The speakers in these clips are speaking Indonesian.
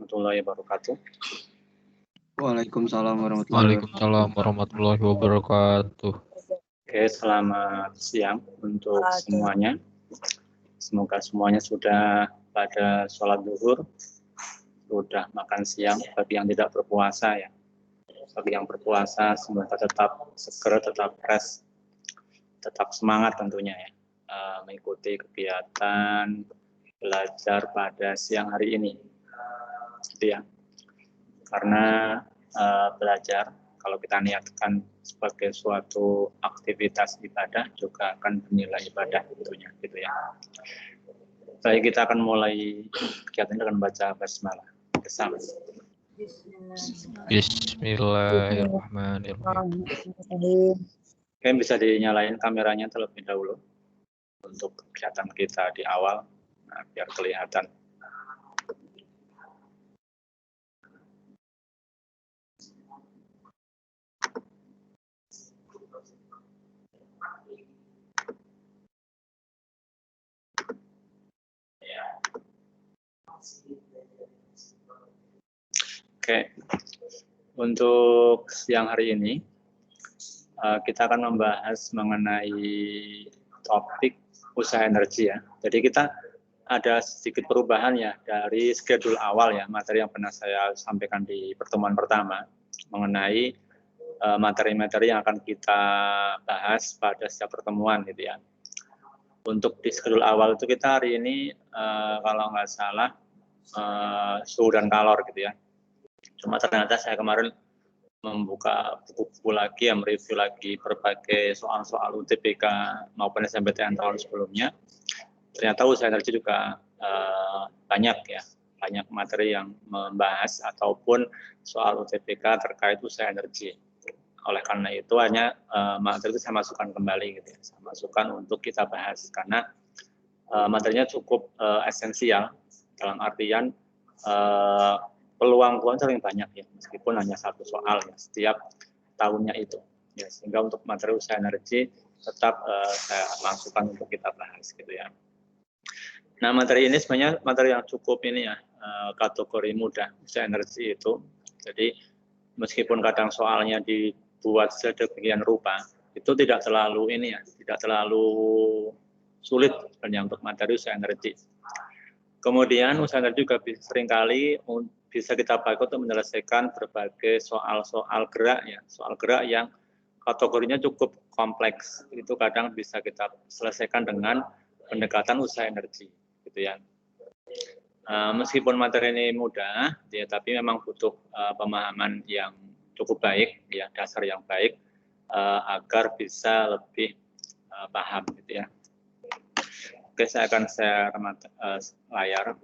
warahmatullahi wabarakatuh. Waalaikumsalam warahmatullahi wabarakatuh. Oke, selamat siang untuk semuanya. Semoga semuanya sudah pada sholat zuhur, sudah makan siang bagi yang tidak berpuasa ya. Bagi yang berpuasa semoga tetap seger, tetap fresh, tetap semangat tentunya ya, mengikuti kegiatan belajar pada siang hari ini. Gitu ya. Karena belajar kalau kita niatkan sebagai suatu aktivitas ibadah juga akan bernilai ibadah tentunya gitu ya. Baik, kita akan mulai kegiatan dengan baca basmalah bersama. Bismillahirrahmanirrahim. Oke, bisa dinyalain kameranya terlebih dahulu untuk kegiatan kita di awal, nah, biar kelihatan. Oke, untuk siang hari ini kita akan membahas mengenai topik usaha energi ya. Jadi kita ada sedikit perubahan ya dari schedule awal ya, materi yang pernah saya sampaikan di pertemuan pertama mengenai materi-materi yang akan kita bahas pada setiap pertemuan gitu ya. Untuk di schedule awal itu kita hari ini kalau nggak salah suhu dan kalor gitu ya. Cuma ternyata saya kemarin membuka buku-buku lagi, mereview lagi berbagai soal-soal UTBK maupun SNMPTN tahun sebelumnya. Ternyata usaha energi juga banyak ya, banyak materi yang membahas ataupun soal UTBK terkait usaha energi. Oleh karena itu hanya materi itu saya masukkan kembali gitu ya, saya masukkan untuk kita bahas karena materinya cukup esensial dalam artian peluang sering banyak ya, meskipun hanya satu soal ya setiap tahunnya itu ya, sehingga untuk materi usaha energi tetap saya masukkan untuk kita bahas gitu ya. Nah, materi ini sebenarnya materi yang cukup ini ya, kategori mudah usaha energi itu. Jadi meskipun kadang soalnya dibuat sedemikian rupa, itu tidak terlalu ini ya, tidak terlalu sulit sebenarnya untuk materi usaha energi. Kemudian usaha energi juga seringkali bisa kita pakai untuk menyelesaikan berbagai soal-soal gerak ya, soal gerak yang kategorinya cukup kompleks. Itu kadang bisa kita selesaikan dengan pendekatan usaha energi gitu ya. Meskipun materi ini mudah ya, tapi memang butuh pemahaman yang cukup baik ya, dasar yang baik agar bisa lebih paham gitu ya. Oke, saya akan share layar.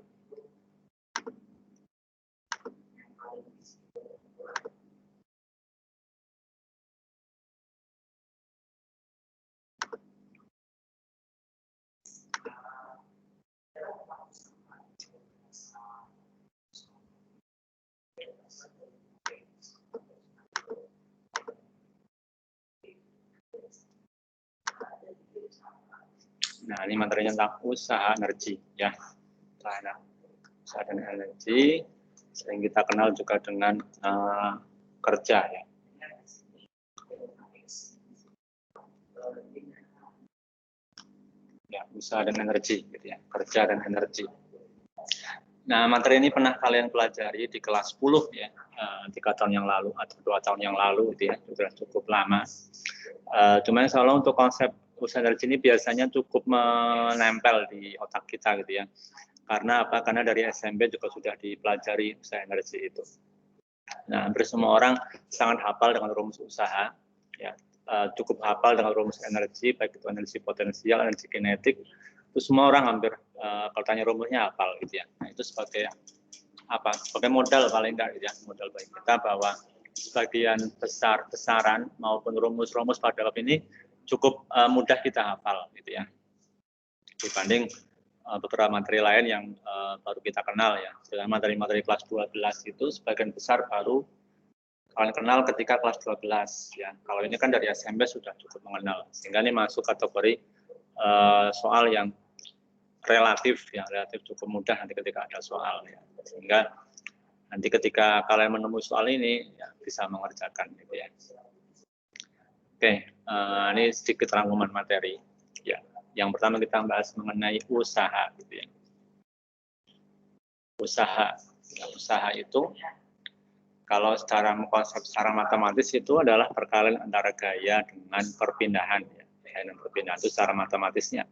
Nah, ini materinya tentang usaha energi ya. Nah, usaha dan energi sering kita kenal juga dengan kerja ya. Ya, usaha dan energi gitu ya, kerja dan energi. Nah, materi ini pernah kalian pelajari di kelas 10 ya, 3 tahun yang lalu atau 2 tahun yang lalu gitu ya, sudah cukup lama. Cuman soalnya untuk konsep usaha energi ini biasanya cukup menempel di otak kita gitu ya. Karena apa? Karena dari SMP juga sudah dipelajari usaha energi itu. Nah, hampir semua orang sangat hafal dengan rumus usaha, ya, cukup hafal dengan rumus energi, baik itu energi potensial, energi kinetik. Itu semua orang hampir kalau tanya rumusnya hafal gitu ya. Nah, itu sebagai apa? Sebagai modal paling enggak gitu ya, modal bagi kita bahwa sebagian besar besaran maupun rumus-rumus pada bab ini cukup mudah kita hafal gitu ya, dibanding beberapa materi lain yang baru kita kenal ya. Dengan materi-materi kelas 12 itu sebagian besar baru kalian kenal ketika kelas 12 ya. Kalau ini kan dari SMP sudah cukup mengenal, sehingga ini masuk kategori soal yang relatif ya, relatif cukup mudah nanti ketika ada soal ya. Sehingga Nanti ketika kalian menemui soal ini, ya, bisa mengerjakan gitu ya. Oke, ini sedikit rangkuman materi. Ya, yang pertama kita bahas mengenai usaha gitu ya. Usaha itu kalau secara konsep secara matematis itu adalah perkalian antara gaya dengan perpindahan. Ya. Gaya dan perpindahan itu secara matematisnya.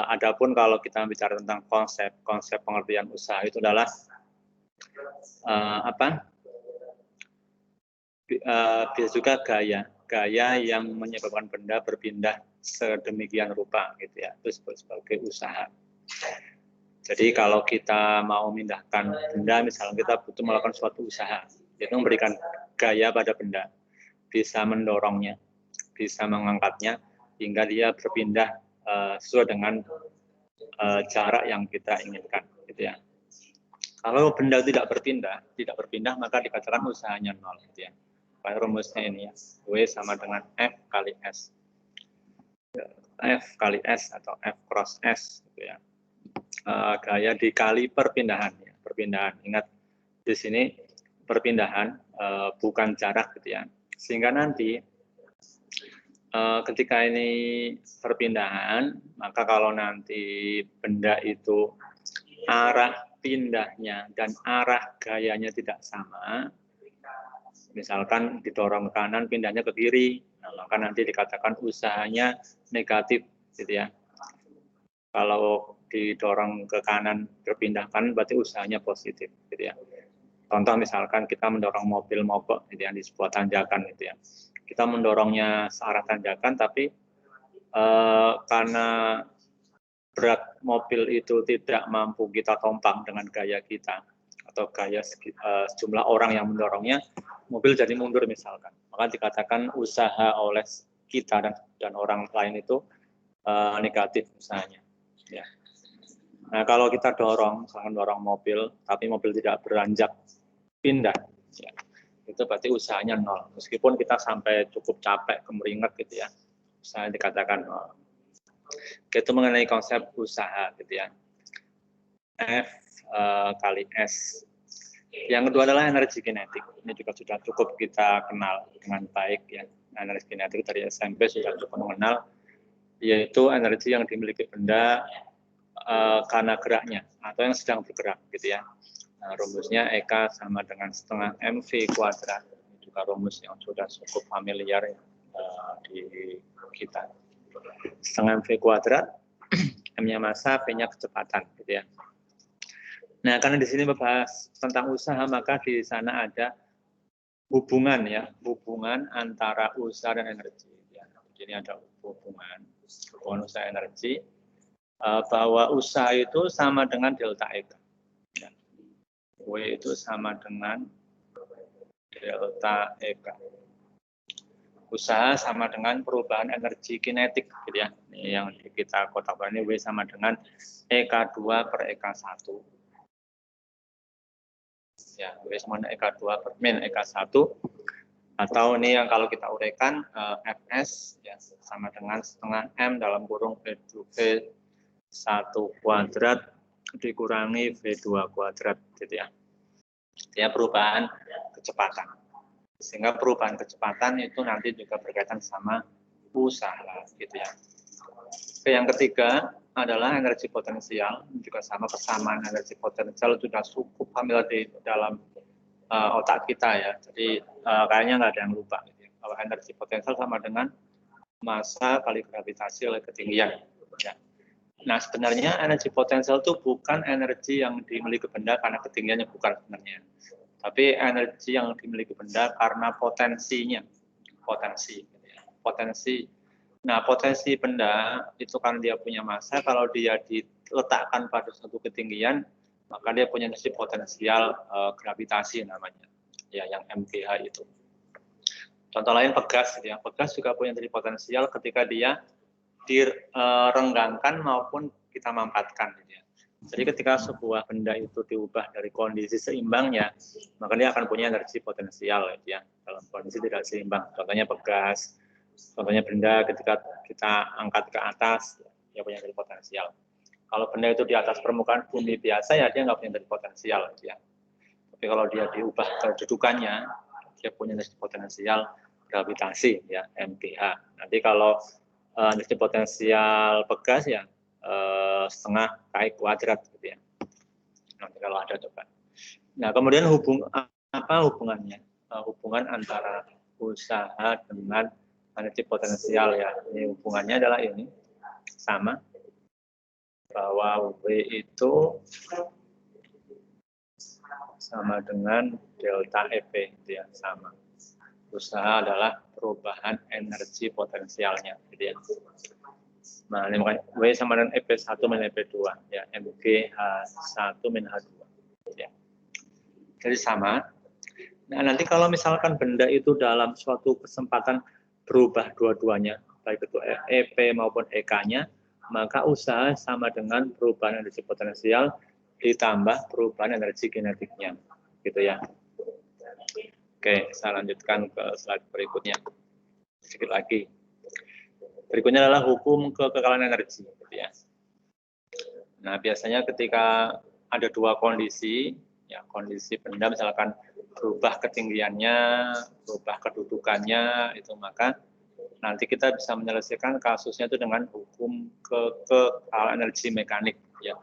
Adapun kalau kita bicara tentang konsep pengertian usaha itu adalah bisa juga gaya yang menyebabkan benda berpindah sedemikian rupa gitu ya, itu sebagai usaha. Jadi kalau kita mau memindahkan benda, misalnya kita butuh melakukan suatu usaha, yaitu memberikan gaya pada benda, bisa mendorongnya, bisa mengangkatnya hingga dia berpindah sesuai dengan jarak yang kita inginkan gitu ya. Kalau benda tidak berpindah maka dikatakan usahanya nol gitu ya. Rumusnya ini ya, W sama dengan F kali S. F kali S atau F cross S gitu ya. Gaya dikali perpindahan ya. Perpindahan, ingat di sini perpindahan bukan jarak gitu ya. Sehingga nanti ketika ini perpindahan, maka kalau nanti benda itu arah pindahnya dan arah gayanya tidak sama, misalkan didorong ke kanan, pindahnya ke kiri, nah, maka nanti dikatakan usahanya negatif, gitu ya. Kalau didorong ke kanan, berpindahkan, berarti usahanya positif, gitu ya. Contoh misalkan kita mendorong mobil mogok, gitu ya, di sebuah tanjakan, gitu ya. Kita mendorongnya searah tanjakan, tapi karena berat mobil itu tidak mampu kita tompang dengan gaya kita atau gaya sejumlah orang yang mendorongnya, mobil jadi mundur misalkan. Maka dikatakan usaha oleh kita dan orang lain itu negatif usahanya. Ya. Nah kalau kita misalkan dorong mobil, tapi mobil tidak beranjak pindah, ya, itu berarti usahanya nol. Meskipun kita sampai cukup capek, kemeringat gitu ya, usahanya dikatakan nol. Itu mengenai konsep usaha gitu ya. F kali S. Yang kedua adalah energi kinetik. Ini juga sudah cukup kita kenal dengan baik ya. Energi kinetik dari SMP sudah cukup mengenal, yaitu energi yang dimiliki benda karena geraknya atau yang sedang bergerak gitu ya. Nah, rumusnya EK sama dengan setengah mv kuadrat. Ini juga rumus yang sudah cukup familiar ya, di kita. Setengah mv kuadrat, M-nya massa, V-nya kecepatan gitu ya. Nah, karena di sini membahas tentang usaha, maka di sana ada hubungan ya, hubungan antara usaha dan energi. Ya. Jadi ada hubungan usaha energi, bahwa usaha itu sama dengan delta EK. Ya. W itu sama dengan delta EK. Usaha sama dengan perubahan energi kinetik gitu ya. Ini yang kita kotakkan ini W sama dengan EK2 per EK1. Ya, W sama dengan EK2 per min EK1. Atau ini yang kalau kita uraikan Fs ya sama dengan setengah M dalam kurung V1 kuadrat dikurangi V2 kuadrat gitu ya. Ya perubahan kecepatan. Sehingga perubahan kecepatan itu nanti juga berkaitan sama usaha gitu ya. Oke, yang ketiga adalah energi potensial, juga sama kesamaan energi potensial sudah cukup familiar di dalam otak kita ya. Jadi kayaknya nggak ada yang lupa gitu ya. Kalau energi potensial sama dengan massa kali gravitasi oleh ketinggian. Ya. Nah sebenarnya energi potensial itu bukan energi yang dimiliki benda karena ketinggiannya, bukan sebenarnya. Tapi energi yang dimiliki benda karena potensinya, potensi. Nah, potensi benda itu kan dia punya massa, kalau dia diletakkan pada suatu ketinggian, maka dia punya energi potensial gravitasi namanya, ya yang MGH itu. Contoh lain pegas, ya. Pegas juga punya energi potensial ketika dia direnggangkan maupun kita mampatkan. Gitu ya. Jadi ketika sebuah benda itu diubah dari kondisi seimbangnya, maka dia akan punya energi potensial ya, dalam kondisi tidak seimbang. Contohnya pegas, contohnya benda ketika kita angkat ke atas, dia punya energi potensial. Kalau benda itu di atas permukaan bumi biasa ya dia nggak punya energi potensial ya. Tapi kalau dia diubah kedudukannya, dia punya energi potensial gravitasi ya, MGH. Nanti kalau energi potensial pegas ya setengah kali kuadrat gitu ya. Nanti kalau ada coba. Nah, kemudian apa hubungannya? Hubungan antara usaha dengan energi potensial ya. Ini hubungannya adalah ini sama, bahwa W itu sama dengan delta EP gitu ya, sama. Usaha adalah perubahan energi potensialnya gitu ya. Nah, ini makanya W sama dengan EP1 min EP2 ya, MgH1 min H2 ya. Jadi sama. Nah, nanti kalau misalkan benda itu dalam suatu kesempatan berubah dua-duanya, baik itu EP maupun EK-nya, maka usaha sama dengan perubahan energi potensial ditambah perubahan energi kinetiknya, gitu ya. Oke, saya lanjutkan ke slide berikutnya. Sedikit lagi. Berikutnya adalah hukum kekekalan energi, gitu ya. Nah, biasanya ketika ada dua kondisi, ya kondisi benda misalkan berubah ketinggiannya, berubah kedudukannya, itu maka nanti kita bisa menyelesaikan kasusnya itu dengan hukum kekekalan energi mekanik, ya.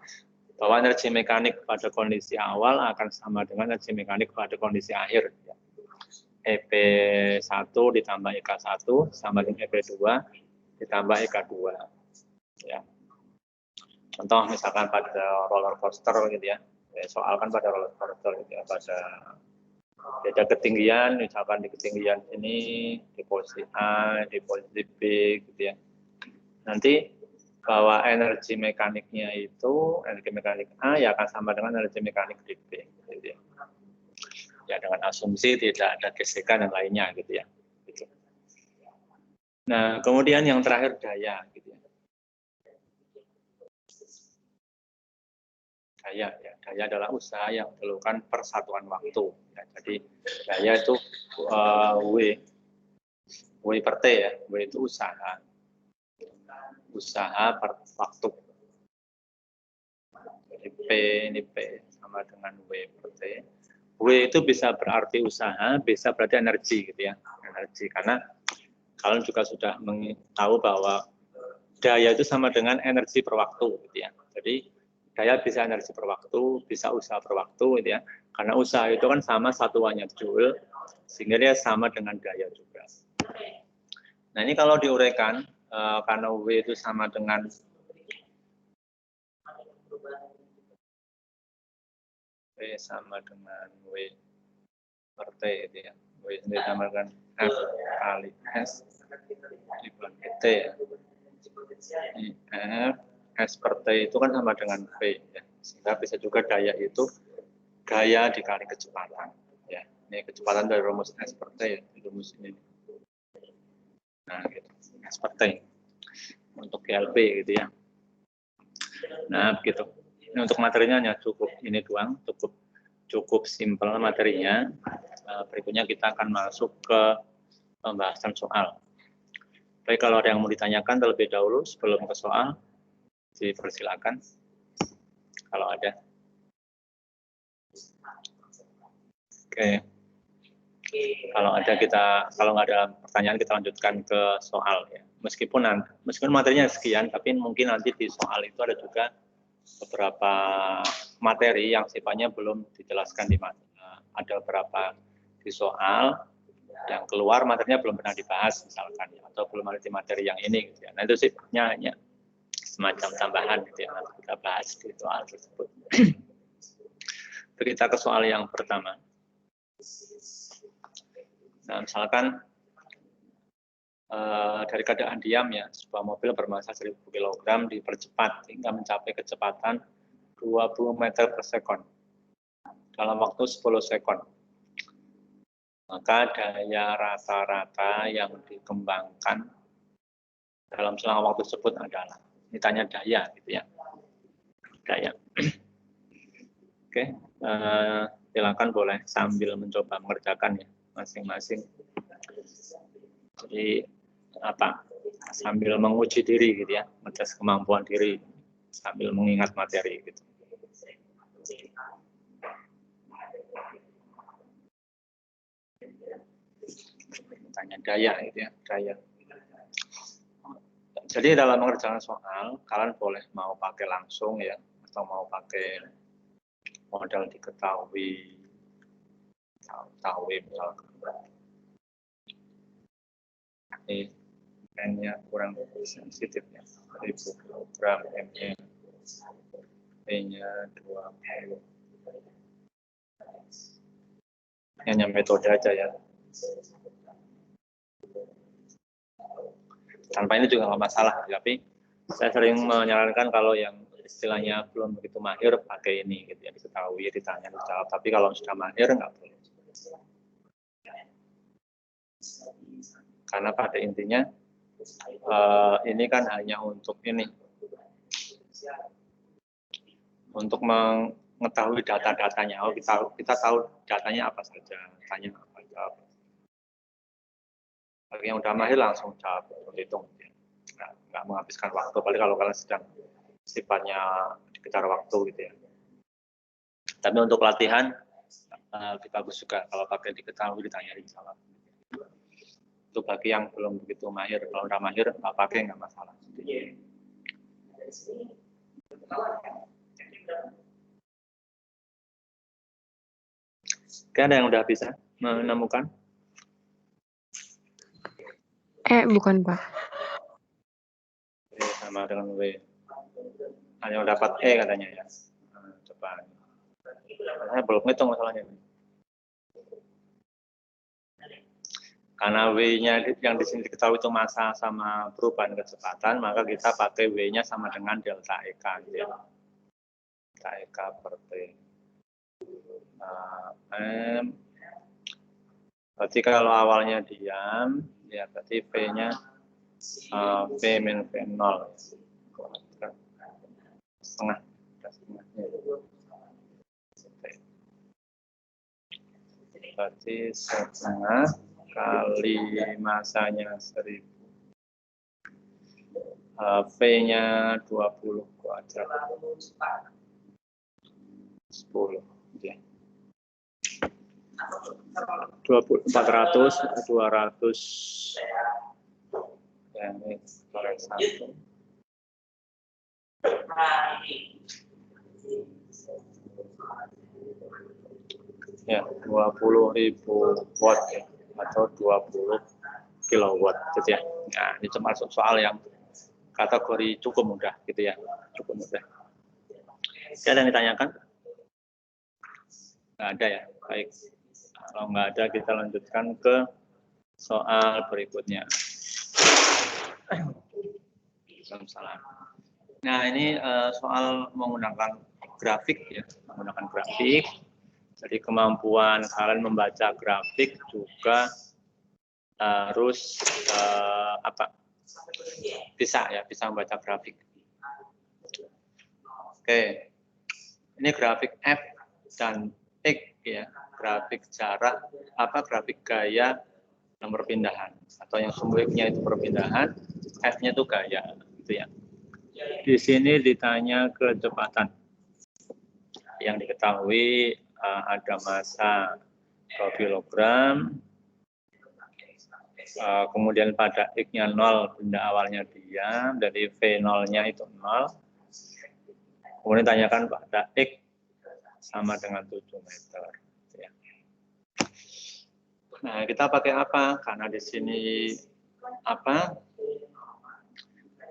Bahwa energi mekanik pada kondisi awal akan sama dengan energi mekanik pada kondisi akhir. Ya. EP1 ditambah EK1 sama dengan EP2 ditambah EK2. Ya. Contoh misalkan pada roller coaster gitu ya. Soal kan pada roller coaster gitu ya, pada beda ketinggian, misalkan di ketinggian ini di posisi A, di posisi B gitu ya. Nanti bahwa energi mekaniknya itu, energi mekanik A ya akan sama dengan energi mekanik di B gitu ya. Ya dengan asumsi tidak ada gesekan dan lainnya gitu ya. Gitu. Nah, kemudian yang terakhir daya gitu ya. Daya adalah usaha yang dilakukan per satuan waktu. Ya, jadi daya itu W per T ya, W itu usaha per waktu. Jadi P ini P sama dengan W per T. W itu bisa berarti usaha, bisa berarti energi gitu ya, energi. Karena kalian juga sudah tahu bahwa daya itu sama dengan energi per waktu gitu ya. Jadi daya bisa energi per waktu, bisa usaha per waktu gitu ya. Karena usaha itu kan sama satuannya joule, sehingga dia sama dengan daya juga. Nah ini kalau diuraikan, karena W itu sama dengan W sama dengan W per T gitu ya. W sendiri sama dengan F kali S dibagi T ya. F S per T itu kan sama dengan V ya. Sehingga bisa juga daya itu gaya dikali kecepatan ya. Ini kecepatan dari rumus S per T ya, rumus ini. Nah, gitu. S per T untuk GLP gitu ya. Nah, begitu. Ini untuk materinya hanya cukup ini doang, cukup simpel materinya. Berikutnya kita akan masuk ke pembahasan soal. Baik, kalau ada yang mau ditanyakan terlebih dahulu sebelum ke soal, dipersilakan. Kalau ada. Oke. Kalau nggak ada pertanyaan kita lanjutkan ke soal ya. Meskipun materinya sekian, tapi mungkin nanti di soal itu ada juga beberapa materi yang sifatnya belum dijelaskan di mana. Ada beberapa di soal yang keluar materinya belum pernah dibahas misalkan ya, atau belum ada di materi yang ini gitu ya. Nah itu sifatnya hanya semacam tambahan gitu ya, nanti kita bahas di soal tersebut. Kita ke soal yang pertama. Nah, misalkan dari keadaan diam ya, sebuah mobil bermassa 1000 kg dipercepat hingga mencapai kecepatan 20 meter per sekon dalam waktu 10 sekon. Maka daya rata-rata yang dikembangkan dalam selang waktu tersebut adalah, ini tanya daya gitu ya, daya. Oke, silakan boleh sambil mencoba mengerjakan ya masing-masing. Jadi sambil menguji diri gitu ya, mengetes kemampuan diri sambil mengingat materi gitu. katanya daya gitu ya, daya. Jadi dalam mengerjakan soal kalian boleh mau pakai langsung ya atau mau pakai model diketahui misalkan. Ini N-nya kurang sensitif ya, 1000 kilogram, M-nya P-nya 20. Hanya metode aja ya. Tanpa ini juga nggak masalah, tapi saya sering menyarankan kalau yang istilahnya belum begitu mahir pakai ini gitu ya, diketahui, ditanya, dijawab. Tapi kalau sudah mahir nggak boleh. Karena pada intinya ini kan hanya untuk ini, untuk mengetahui data-datanya. Oh, kita tahu datanya apa saja, tanya apa jawab. Bagi yang udah mahir langsung jawab, hitung. Nggak menghabiskan waktu, apalagi kalau kalian sedang sifatnya dikejar waktu gitu ya. Tapi untuk latihan kita bagus juga kalau pakai diketahui, ditanya, dijawab. Itu bagi yang belum begitu mahir, kalau udah mahir nggak pakai nggak masalah. Oke, ada yang udah bisa menemukan? Bukan Pak. Sama dengan W. Hanya dapat E katanya ya. Coba. Saya belum ngitung masalahnya. Karena W-nya yang di sini diketahui itu massa sama perubahan kecepatan, maka kita pakai W-nya sama dengan delta EK. Gitu ya. Delta EK per T. Berarti kalau awalnya diam, ya berarti V-nya V min V0. Setengahnya. Berarti setengah kali masanya 1000. V-nya 20 kuadrat. 10. Ya. 400, 200. Ya, ini korek 1. Ya, 20.000 watt ya, atau 20 kilowatt gitu ya. Nah, ini cuma soal yang kategori cukup mudah gitu ya, cukup mudah. Ada yang ditanyakan? Nggak ada ya, baik. Kalau nggak ada, kita lanjutkan ke soal berikutnya. Salam. Nah, ini soal menggunakan grafik ya, menggunakan grafik. Jadi kemampuan kalian membaca grafik juga harus bisa membaca grafik. Oke, ini grafik F dan X ya, grafik jarak grafik gaya yang perpindahan atau yang sumbernya itu perpindahan, F-nya itu gaya, gitu ya. Di sini ditanya kecepatan yang diketahui ada massa 2 kilogram, kemudian pada X-nya 0, benda awalnya diam, dari V0-nya itu 0. Kemudian tanyakan pada X sama dengan 7 meter. Ya. Nah, kita pakai apa? Karena di sini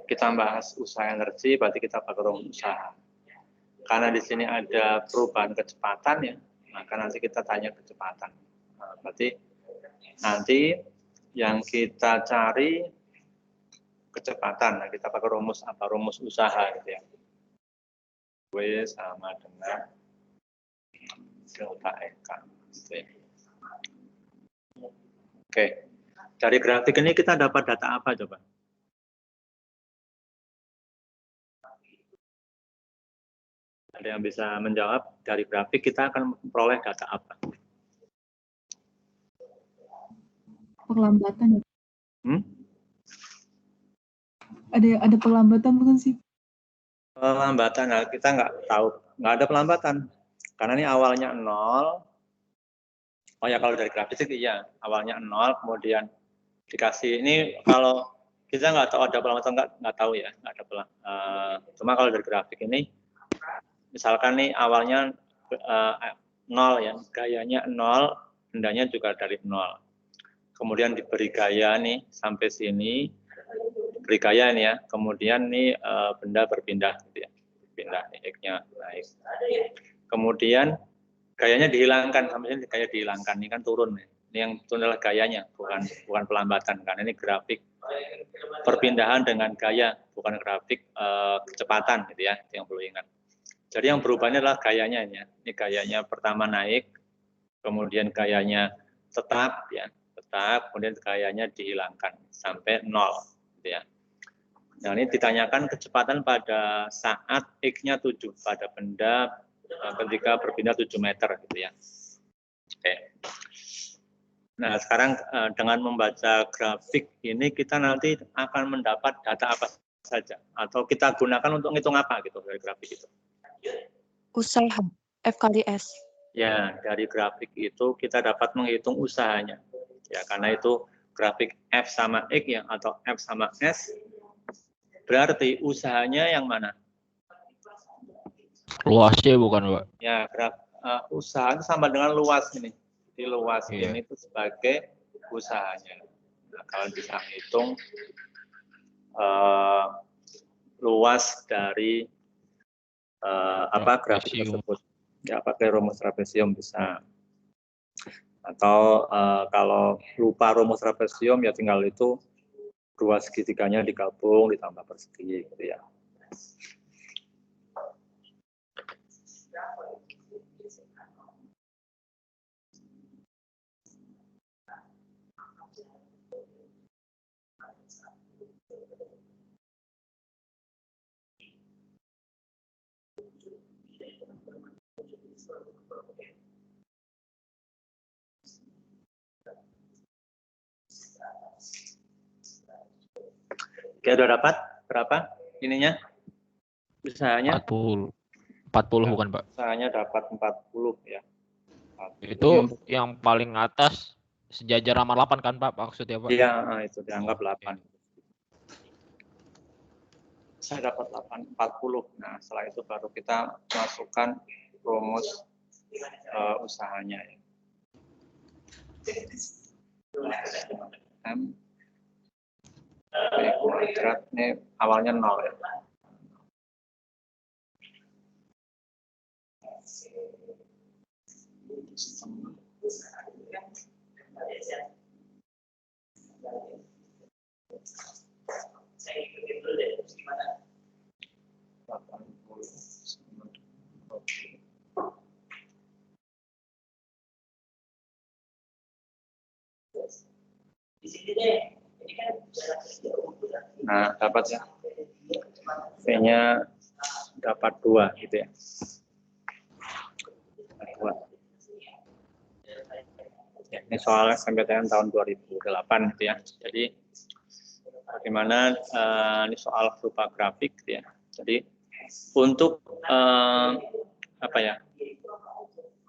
kita bahas usaha energi, berarti kita pakai rumus usaha. Karena di sini ada perubahan kecepatan ya, maka nanti kita tanya kecepatan. Nah, berarti nanti yang kita cari kecepatan, nah kita pakai rumus apa? Rumus usaha gitu ya. W sama dengan delta EK. Gitu ya. Oke, dari grafik ini kita dapat data apa coba? Ada yang bisa menjawab? Dari grafik kita akan memperoleh data apa? Perlambatan ya. Ada perlambatan bukan sih? Perlambatan, nah kita nggak tahu, nggak ada pelambatan. Karena ini awalnya 0. Oh ya, kalau dari grafik sih iya, awalnya 0, kemudian dikasih ini, kalau kita nggak tahu ada pelan atau nggak tahu ya, nggak ada pelan. Cuma kalau dari grafik ini, misalkan nih awalnya 0 ya, gayanya 0, bendanya juga dari 0. Kemudian diberi gaya nih sampai sini, beri gaya nih ya, kemudian nih benda berpindah gitu ya, pindah nih X-nya naik. Kemudian gayanya dihilangkan, sampai sini gaya dihilangkan, ini kan turun nih. Ini yang itu adalah gayanya, bukan pelambatan, karena ini grafik perpindahan dengan gaya, bukan grafik kecepatan gitu ya, itu yang perlu ingat. Jadi yang berubahnya adalah gayanya ini ya. Ini gayanya pertama naik, kemudian gayanya tetap ya, tetap, kemudian gayanya dihilangkan sampai 0 gitu ya. Nah, ini ditanyakan kecepatan pada saat X-nya 7 pada benda ketika berpindah 7 meter gitu ya. Oke. Nah, sekarang dengan membaca grafik ini kita nanti akan mendapat data apa saja, atau kita gunakan untuk ngitung apa gitu dari grafik itu. Usaha. F kali S. Ya, dari grafik itu kita dapat menghitung usahanya. Ya, karena itu grafik F sama X ya, atau F sama S, berarti usahanya yang mana? Luasnya bukan, Pak? Ya, usaha itu sama dengan luas ini. Jadi luas ini itu sebagai usahanya. Nah, kalau bisa hitung luas dari grafik tersebut, ya pakai rumus trapesium bisa. Atau kalau lupa rumus trapesium ya tinggal itu dua segitiganya digabung ditambah persegi gitu ya. Oke, udah dapat berapa ininya? Usahanya? 40 bukan, Pak? Usahanya dapat 40 ya. 40. Itu yang paling atas sejajar sama 8 kan, Pak, maksudnya, Pak? Iya, itu dianggap 8. Saya dapat 40. Nah, setelah itu baru kita masukkan rumus usahanya ya. M kuadrat ini awalnya 0 ya. Nah, dapat ya. V-nya dapat 2 gitu ya. 2. Ya, ini soal SNMPTN tahun 2008 gitu ya. Jadi bagaimana ini soal berupa grafik gitu ya. Jadi untuk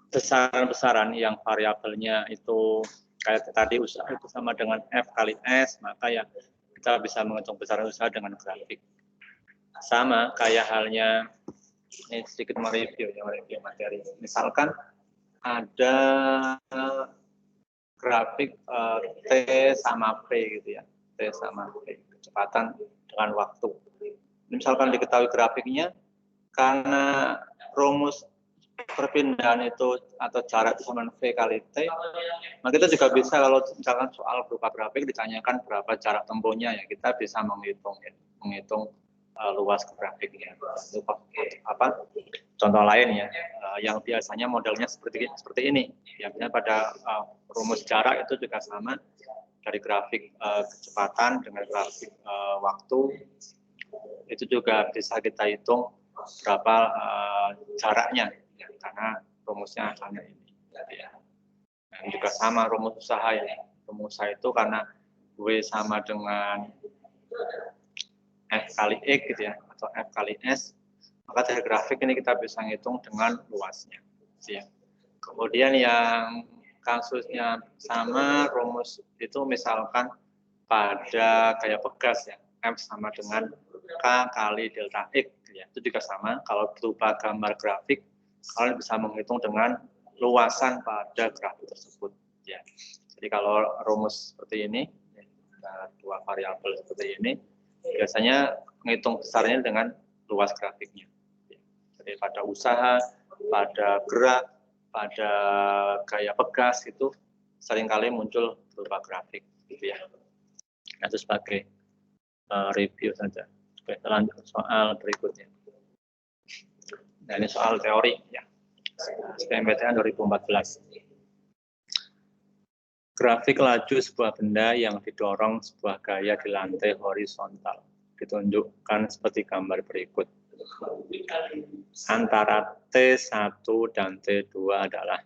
besaran-besaran yang variabelnya itu kayak tadi usaha itu sama dengan F kali S, maka ya kita bisa menghitung besaran usaha dengan grafik. Sama kayak halnya, ini sedikit mereview materi. Misalkan ada grafik T sama P gitu ya, T sama P, kecepatan dengan waktu. Misalkan diketahui grafiknya, karena rumus perpindahan itu atau jarak sama V kali T, maka kita juga bisa kalau misalkan soal berupa grafik ditanyakan berapa jarak tempuhnya ya, kita bisa menghitung luas grafiknya. Itu contoh lain ya, yang biasanya modelnya seperti ini. Biasanya pada rumus jarak itu juga sama, dari grafik kecepatan dengan grafik waktu, itu juga bisa kita hitung berapa jaraknya ya, karena rumusnya hanya ini ya. Dan juga sama rumus usaha ini. Rumus usaha itu karena W sama dengan F kali X gitu ya, atau F kali S, maka dari grafik ini kita bisa ngitung dengan luasnya ya. Kemudian yang kasusnya sama rumus itu misalkan pada gaya pegas ya, F sama dengan K kali delta X ya. Itu juga sama, kalau berupa gambar grafik kalian bisa menghitung dengan luasan pada grafik tersebut ya. Jadi kalau rumus seperti ini, dua variabel seperti ini, biasanya menghitung besarnya dengan luas grafiknya. Jadi pada usaha, pada gerak, pada gaya pegas itu seringkali muncul berupa grafik, gitu ya. Nah, itu sebagai review saja. Oke, lanjut soal berikutnya. Nah, ini soal teori ya. SBMPTN 2014. Grafik laju sebuah benda yang didorong sebuah gaya di lantai horizontal. Ditunjukkan seperti gambar berikut. Antara T1 dan T2 adalah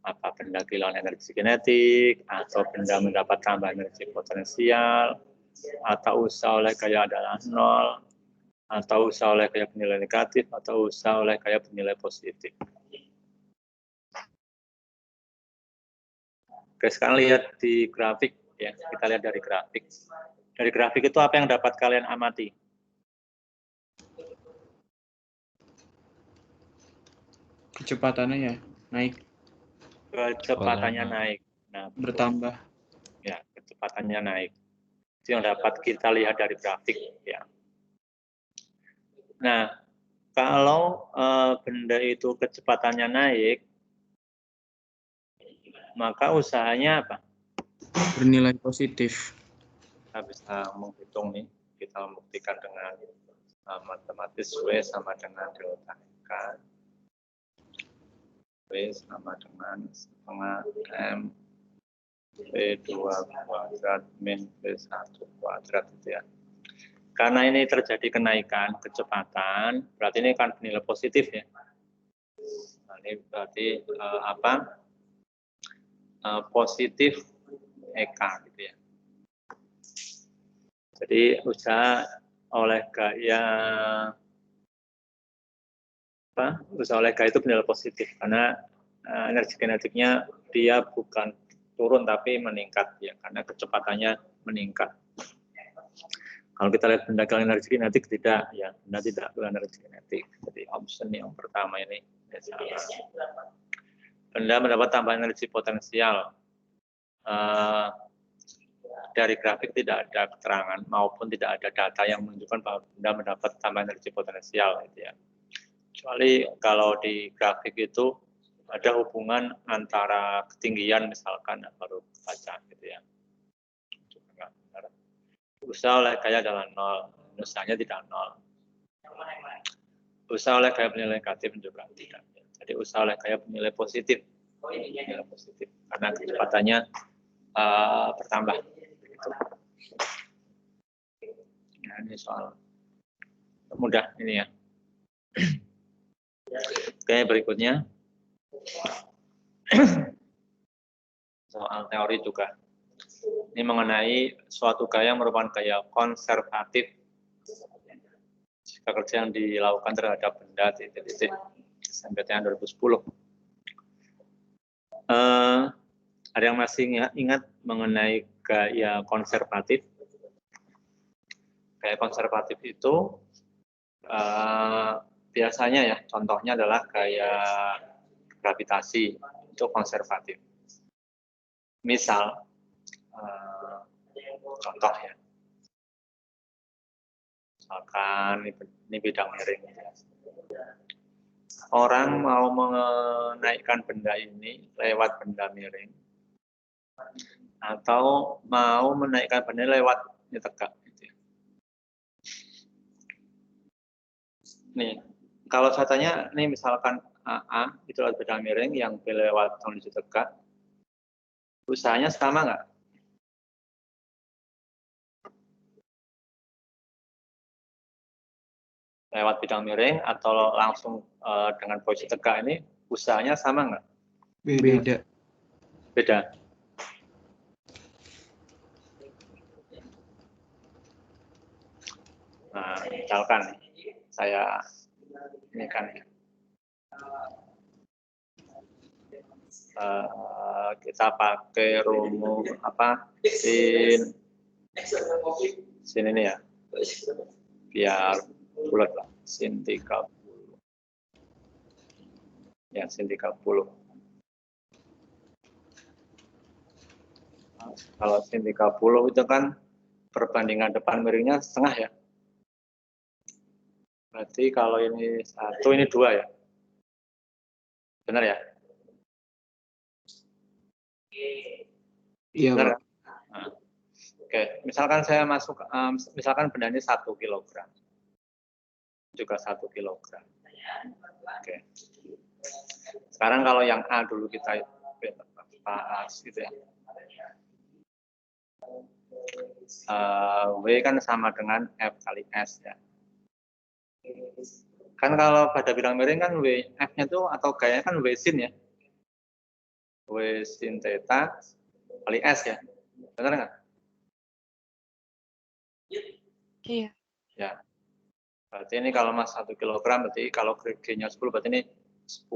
apa benda kehilangan energi kinetik, atau benda mendapat tambahan energi potensial, atau usaha oleh gaya adalah 0, atau usaha oleh gaya bernilai negatif, atau usaha oleh gaya bernilai positif. Oke, sekarang lihat di grafik ya, kita lihat dari grafik. Dari grafik itu apa yang dapat kalian amati? Kecepatannya ya naik, Kecepatannya naik. Nah, bertambah. Ya, kecepatannya naik. Itu yang dapat kita lihat dari grafik ya. Nah, kalau benda itu kecepatannya naik, maka usahanya apa? Bernilai positif. Kita bisa menghitung nih, kita membuktikan dengan matematis W sama dengan delta K. W sama dengan setengah M P2 kuadrat min P1 kuadrat itu ya. Karena ini terjadi kenaikan kecepatan, berarti ini kan bernilai positif ya. Nah, ini berarti apa? Positif EK gitu ya. Jadi usaha oleh gaya apa? Usaha oleh gaya itu bernilai positif karena energi kinetiknya dia bukan turun tapi meningkat ya, karena kecepatannya meningkat. Kalau kita lihat benda kehilangan energi kinetik tidak ya, benda tidak kehilangan energi kinetik. Jadi option yang pertama ini salah. Benda mendapat tambahan energi potensial. Dari grafik tidak ada keterangan maupun tidak ada data yang menunjukkan bahwa benda mendapat tambahan energi potensial gitu ya. Kecuali kalau di grafik itu ada hubungan antara ketinggian misalkan baru baca gitu ya. Usaha oleh gaya adalah 0, usahanya tidak 0. Usaha oleh gaya bernilai negatif juga tidak. Jadi usaha oleh gaya bernilai positif. Bernilai positif karena kecepatannya bertambah. Nah, ini soal mudah ini ya. Oke, berikutnya soal teori juga. Ini mengenai suatu gaya merupakan gaya konservatif jika kerja yang dilakukan terhadap benda titik-titik SBMPTN 2010. Ada yang masih ingat mengenai gaya konservatif? Gaya konservatif itu biasanya ya, contohnya adalah gaya gravitasi, itu konservatif. Misal, contoh ya, misalkan ini bidang miring. Orang mau menaikkan benda ini lewat benda miring, atau mau menaikkan benda lewat ini tegak. Gitu. Nih, kalau saya tanya, nih misalkan AA itu lewat benda miring, yang B lewat kondisi tegak, usahanya sama nggak? Lewat bidang miring atau langsung dengan posisi tegak ini usahanya sama nggak? Beda. Beda. Nah, misalkan saya ini kan kita pakai rumus apa sin ini ya, biar bulat lah, sin 30 ya, sin 30. Kalau sin 30 itu kan perbandingan depan miringnya setengah ya. Berarti kalau ini 1, ini 2 ya. Benar ya? Iya, Benar Pak. kan? Nah, oke, misalkan saya masuk, misalkan benda ini 1 kilogram. Juga 1 kilogram. Oke. Sekarang kalau yang A dulu kita bahas gitu ya. W kan sama dengan F kali S ya. Kan kalau pada bidang miring kan W, F-nya itu atau gayanya kan W sin ya. W sin theta kali S ya. Benar nggak? Iya. Ya. Berarti ini kalau mas 1 kilogram, berarti kalau G-nya 10, berarti ini 10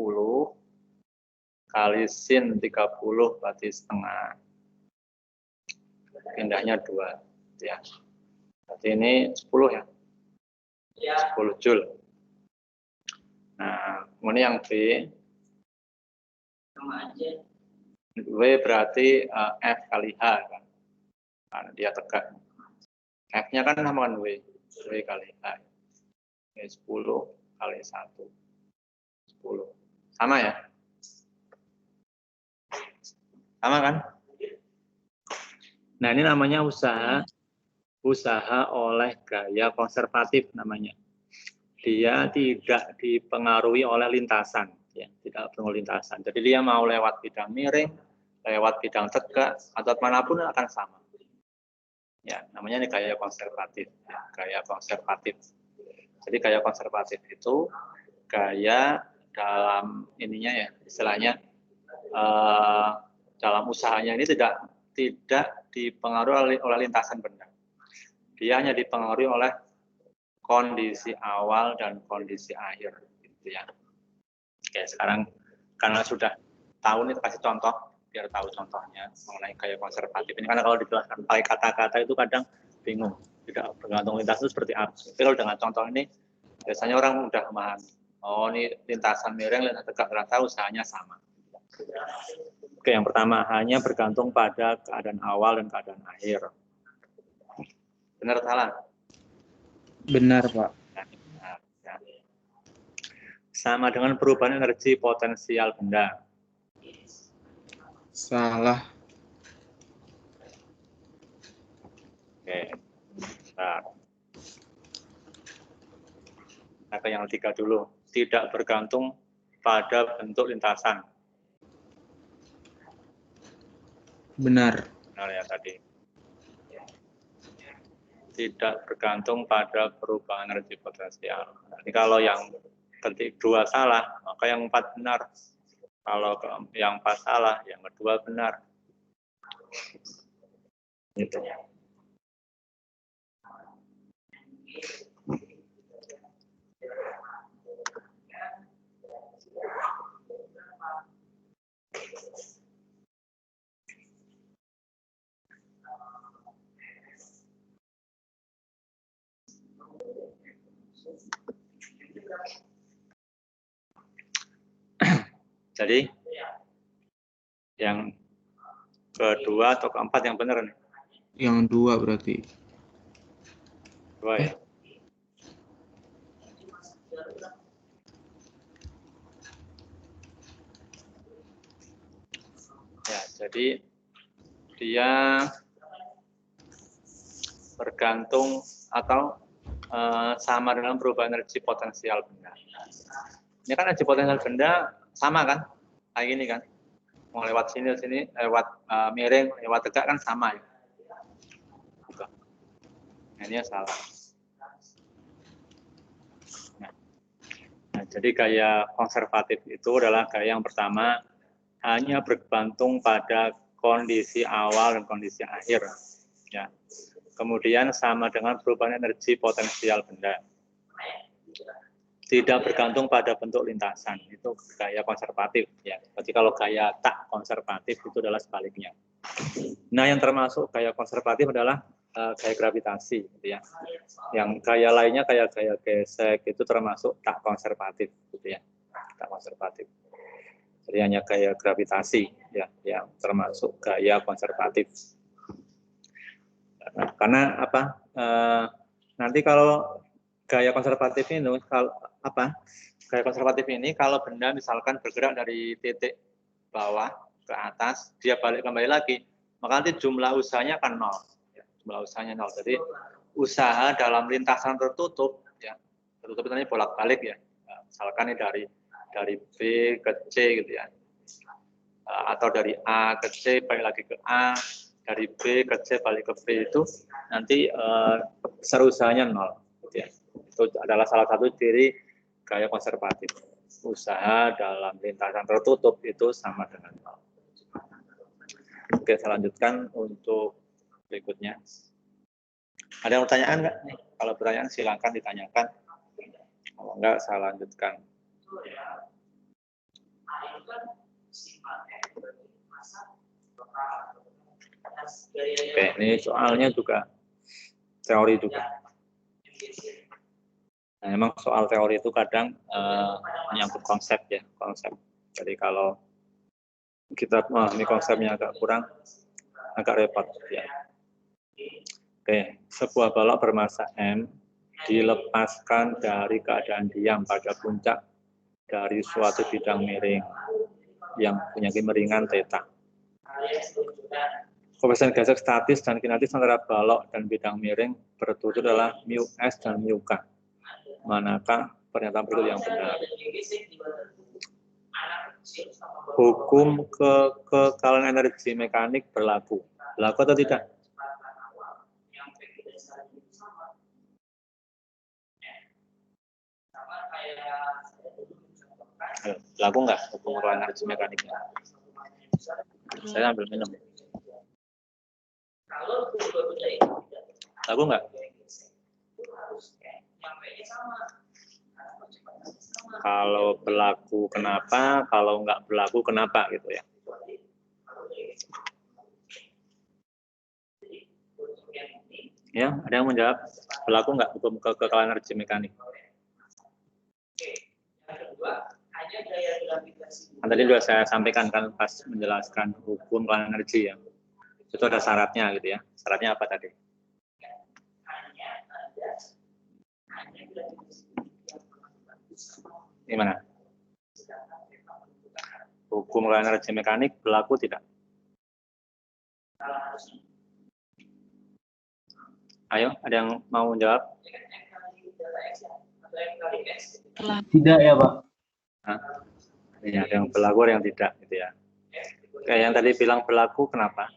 kali sin 30, berarti setengah. Pindahnya 2. Ya. Berarti ini 10 ya. 10 Joule. Nah, kemudian yang B. W berarti F kali H kan. Karena dia tegak. F-nya kan sama W. W kali H. Ini 10 kali 1. 10. Sama ya? Sama kan? Nah, ini namanya usaha oleh gaya konservatif namanya. Dia tidak dipengaruhi oleh lintasan, ya, tidak pengaruhi lintasan. Jadi dia mau lewat bidang miring, lewat bidang tegak, atau manapun akan sama. Ya, namanya ini gaya konservatif. Ya, gaya konservatif. Jadi gaya konservatif itu gaya dalam ininya ya, istilahnya dalam usahanya ini tidak dipengaruhi oleh lintasan benda. Dia hanya dipengaruhi oleh kondisi awal dan kondisi akhir, gitu ya. Oke, sekarang karena sudah tahu nih, kasih contoh biar tahu contohnya mengenai gaya konservatif ini. Karena kalau dijelaskan pakai kata-kata itu kadang bingung, tidak bergantung lintas itu seperti apa. Tapi kalau dengan contoh ini biasanya orang mudah memahami. Oh, ini lintasan miring, lintasan tegak, ternyata usahanya sama. Oke, yang pertama hanya bergantung pada keadaan awal dan keadaan akhir. Benar atau salah? Benar, Pak. Ya. Sama dengan perubahan energi potensial benda. Salah. Oke. Nah, ke yang 3 dulu. Tidak bergantung pada bentuk lintasan. Benar. Benar ya tadi. Tidak bergantung pada perubahan energi potensial. Jadi kalau yang kedua salah, maka yang 4 benar. Kalau yang 4 salah, yang kedua benar. Gitu. Jadi yang kedua atau keempat yang benar nih? Yang 2 berarti. 2 ya. Ya, jadi dia bergantung atau sama dengan perubahan energi potensial benda. Ini kan energi potensial benda sama kan? Kayak gini kan? Mau lewat sini, lewat miring, lewat tegak kan sama ya? Bukan. Nah, ini salah. Nah, jadi gaya konservatif itu adalah gaya yang pertama hanya bergantung pada kondisi awal dan kondisi akhir. Ya. Kemudian sama dengan perubahan energi potensial benda. tidak bergantung pada bentuk lintasan, itu gaya konservatif ya. Jadi kalau gaya tak konservatif itu adalah sebaliknya. Nah, yang termasuk gaya konservatif adalah gaya gravitasi gitu ya. Yang gaya lainnya kayak gaya gesek itu termasuk tak konservatif gitu ya. Tak konservatif. Jadi hanya gaya gravitasi ya yang termasuk gaya konservatif. Karena apa? Nanti kalau gaya konservatif ini kalau apa? Gaya konservatif ini kalau benda misalkan bergerak dari titik bawah ke atas, dia balik kembali lagi, maka nanti jumlah usahanya akan nol. Ya, jumlah usahanya nol. Jadi usaha dalam lintasan tertutup, ya, tertutup itu bolak-balik ya. Misalkan ini dari B ke C gitu ya, atau dari A ke C balik lagi ke A, dari B ke C balik ke B itu nanti besar usahanya nol. Gitu ya. Itu adalah salah satu ciri gaya konservatif. Usaha dalam lintasan tertutup itu sama dengan nol. Oke, saya lanjutkan untuk berikutnya. Ada pertanyaan nggak? Kalau pertanyaan silakan ditanyakan. Kalau enggak, saya lanjutkan. Oke, ini soalnya juga teori juga. Nah, memang soal teori itu kadang menyangkut konsep ya, konsep. Jadi kalau kita memahami konsepnya agak kurang, agak repot ya. Oke, sebuah balok bermassa M dilepaskan dari keadaan diam pada puncak dari suatu bidang miring yang punya kemiringan θ. Koefisien gesek statis dan kinetis antara balok dan bidang miring berturut adalah mu s dan mu k. Manakah pernyataan berikut yang benar? Hukum kekekalan energi mekanik berlaku. Berlaku atau tidak? Berlaku nggak hukum kekekalan energi mekaniknya? Saya ambil minum. Berlaku nggak? Kalau berlaku kenapa, kalau nggak berlaku kenapa gitu ya. Ya, ada yang menjawab berlaku nggak hukum kekekalan energi mekanik? Tadi sudah saya sampaikan kan pas menjelaskan hukum kekekalan energi ya. Itu ada syaratnya gitu ya. Syaratnya apa tadi? Gimana? Hukum energi mekanik berlaku tidak? Ayo, ada yang mau menjawab? Tidak ya, Pak. Nah, ya, ada yang berlaku, ada yang tidak gitu ya. Kayak yang tadi bilang berlaku, kenapa?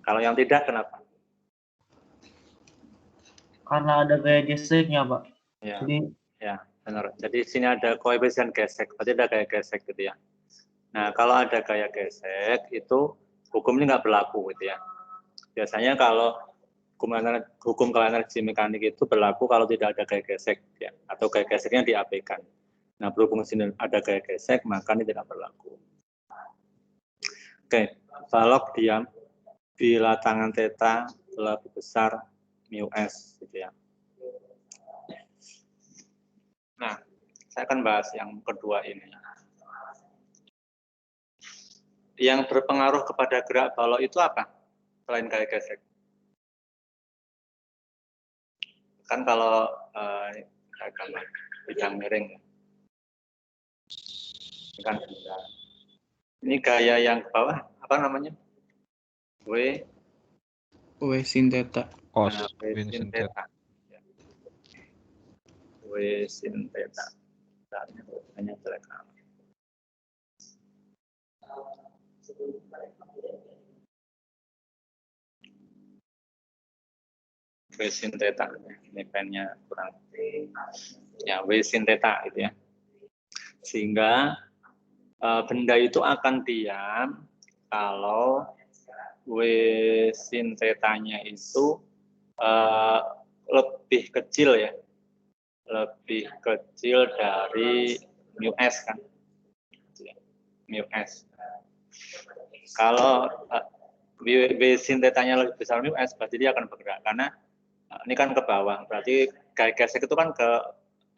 Kalau yang tidak, kenapa? Karena ada gaya geseknya, Pak. Ya, Jadi, ya benar. Jadi sini ada koefisien gesek, berarti ada gaya gesek gitu ya. Nah, kalau ada gaya gesek itu hukum ini nggak berlaku gitu ya. Biasanya kalau hukum energi mekanik itu berlaku kalau tidak ada gaya gesek ya, atau gaya geseknya diabaikan. Nah, berhubung sini ada gaya gesek, maka ini tidak berlaku. Oke, balok diam bila tangan θ lebih besar mu s gitu ya. Nah, saya akan bahas yang kedua ini. Yang berpengaruh kepada gerak balok itu apa? Selain gaya gesek. Kan kalau gambar bidang miring, ini kan benda. Ini gaya yang ke bawah, apa namanya? W sin θ. Cos W sin θ. W sin θ. Hanya jelek. W sin θ. Ini pennya kurang. Ya, W sin θ gitu ya. Sehingga benda itu akan diam kalau W sin θ-nya itu lebih kecil ya lebih kecil dari mu S kan, mu S. Kalau W sin tetanya lebih besar mu S, berarti dia akan bergerak karena ini kan ke bawah, berarti gaya gesek itu kan ke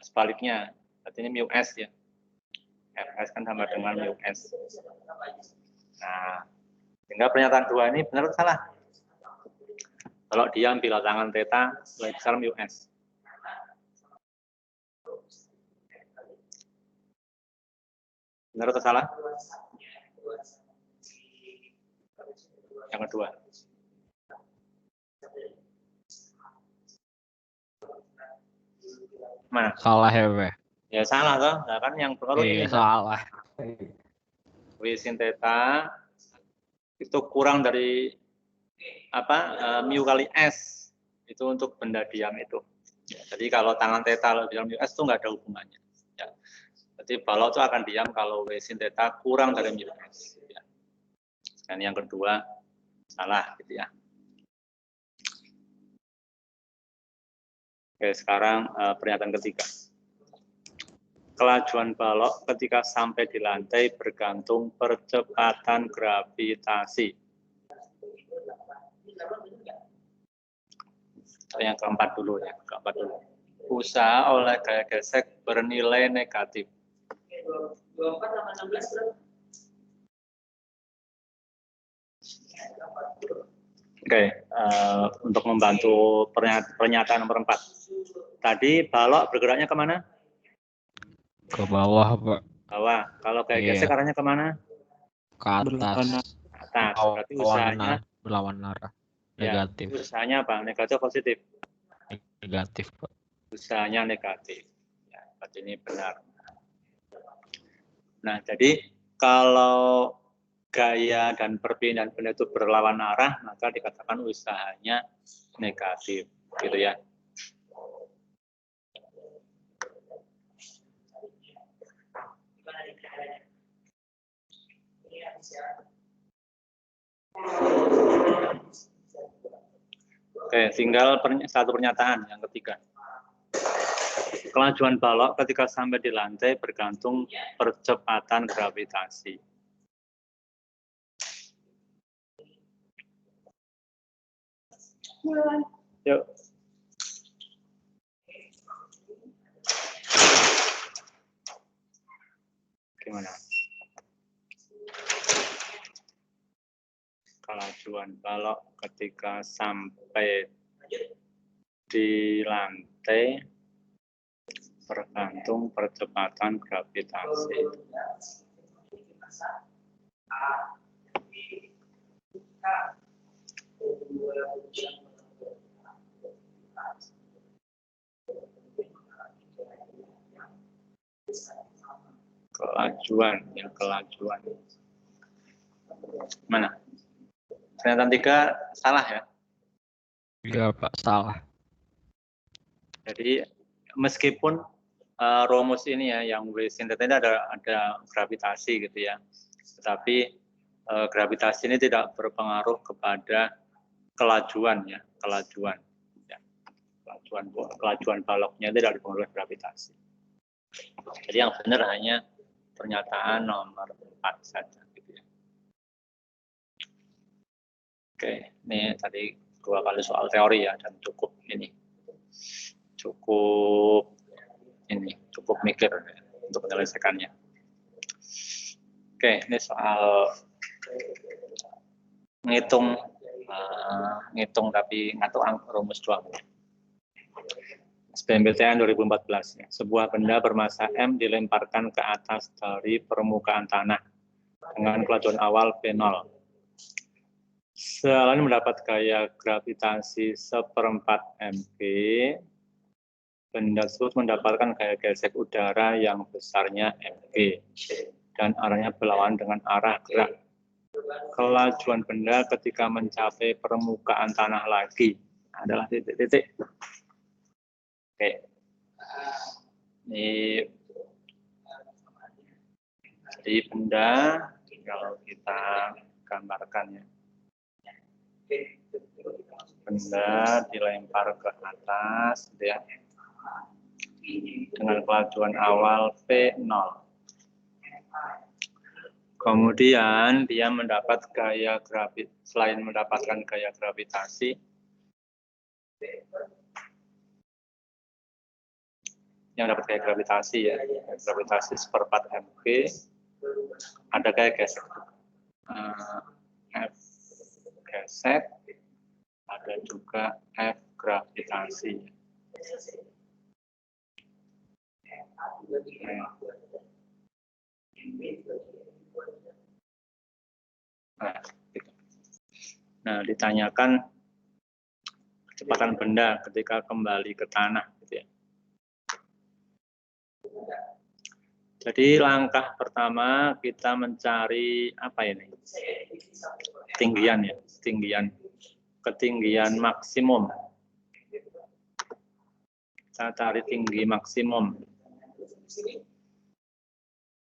sebaliknya, berarti ini mu S ya. Fs kan sama dengan mu S. Nah, sehingga pernyataan 2 ini benar atau salah? Kalau diam bila tangan theta lebih besar mu S. Benar atau salah? Yang kedua. Mana? Salah ya, Pak. Ya salah toh. Nah, kan yang pengaruh ini Iya, salah. W sin theta itu kurang dari mu kali S itu untuk benda diam itu. Ya, jadi kalau tangan theta lebih besar mu S itu nggak ada hubungannya. Ya. Jadi balok itu akan diam kalau W sin theta kurang dari mu S. Ya. Dan yang kedua salah gitu ya. Oke, sekarang pernyataan ketiga. Kelajuan balok ketika sampai di lantai bergantung percepatan gravitasi. Yang keempat dulu ya, keempat dulu. Usaha oleh gaya gesek bernilai negatif. Oke, untuk membantu pernyataan nomor 4. Tadi balok bergeraknya kemana? Ke bawah, Pak. Bawah. Kalau gaya gesek arahnya kemana? Ke atas. Atas. Berarti usahanya Berlawan arah. ya, Negatif. usahanya apa? Negatif positif? Negatif, Pak. Usahanya negatif. Ya, berarti ini benar. Nah, jadi kalau gaya dan perpindahan benda itu berlawan arah, maka dikatakan usahanya negatif, gitu ya. Oke, tinggal satu pernyataan yang ketiga. Kelajuan balok ketika sampai di lantai bergantung percepatan gravitasi. Yuk. Gimana? Kelajuan balok ketika sampai di lantai bergantung percepatan gravitasi. Kelajuan, ya kelajuan. Mana? Pernyataan 3 salah ya? Iya, Pak, salah. Jadi meskipun rumus ini ya yang W sin theta ini ada gravitasi gitu ya, tetapi gravitasi ini tidak berpengaruh kepada kelajuan ya, kelajuan baloknya tidak dipengaruhi gravitasi. Jadi yang benar hanya pernyataan nomor 4 saja gitu ya. Oke, ini tadi 2 kali soal teori ya, dan cukup mikir ya, untuk menyelesaikannya. Oke, ini soal ngitung tapi ngatur rumus doang. SBMPTN 2014 ya. Sebuah benda bermasa M dilemparkan ke atas dari permukaan tanah dengan kelajuan awal V0. Selain mendapat gaya gravitasi 1/4 mg, benda tersebut mendapatkan gaya gesek udara yang besarnya mg dan arahnya berlawanan dengan arah gerak. Kelajuan benda ketika mencapai permukaan tanah lagi adalah titik-titik. Oke. Ini jadi benda kalau kita gambarkan ya. Benda dilempar ke atas gitu ya. dengan kelajuan awal V0. Kemudian dia mendapat gaya selain mendapatkan gaya gravitasi, yang dapat gaya gravitasi ya, gravitasi seperempat mg, ada gaya gesek, F gesek, ada juga F gravitasi. Nah, ditanyakan kecepatan benda ketika kembali ke tanah, gitu ya. Jadi langkah pertama kita mencari apa ini? Ketinggian ya, ketinggian maksimum. Kita cari tinggi maksimum.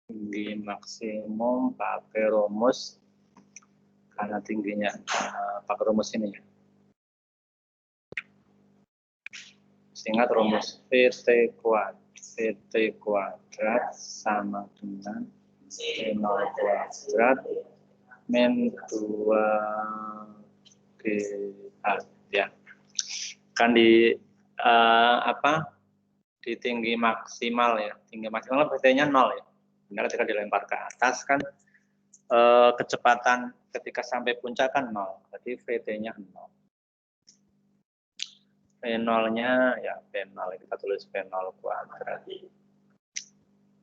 Tinggi maksimum pakai rumus, karena tingginya pakai rumus ini ya. Ingat rumus VT kuadrat sama dengan V0 kuadrat min 2GH ya. Kan di di tinggi maksimal ya. Tinggi maksimal VT-nya 0 ya. Benar, ketika dilempar ke atas kan kecepatan ketika sampai puncak kan 0. Jadi VT-nya 0. V0-nya ya V0, kita tulis V0 kuadrat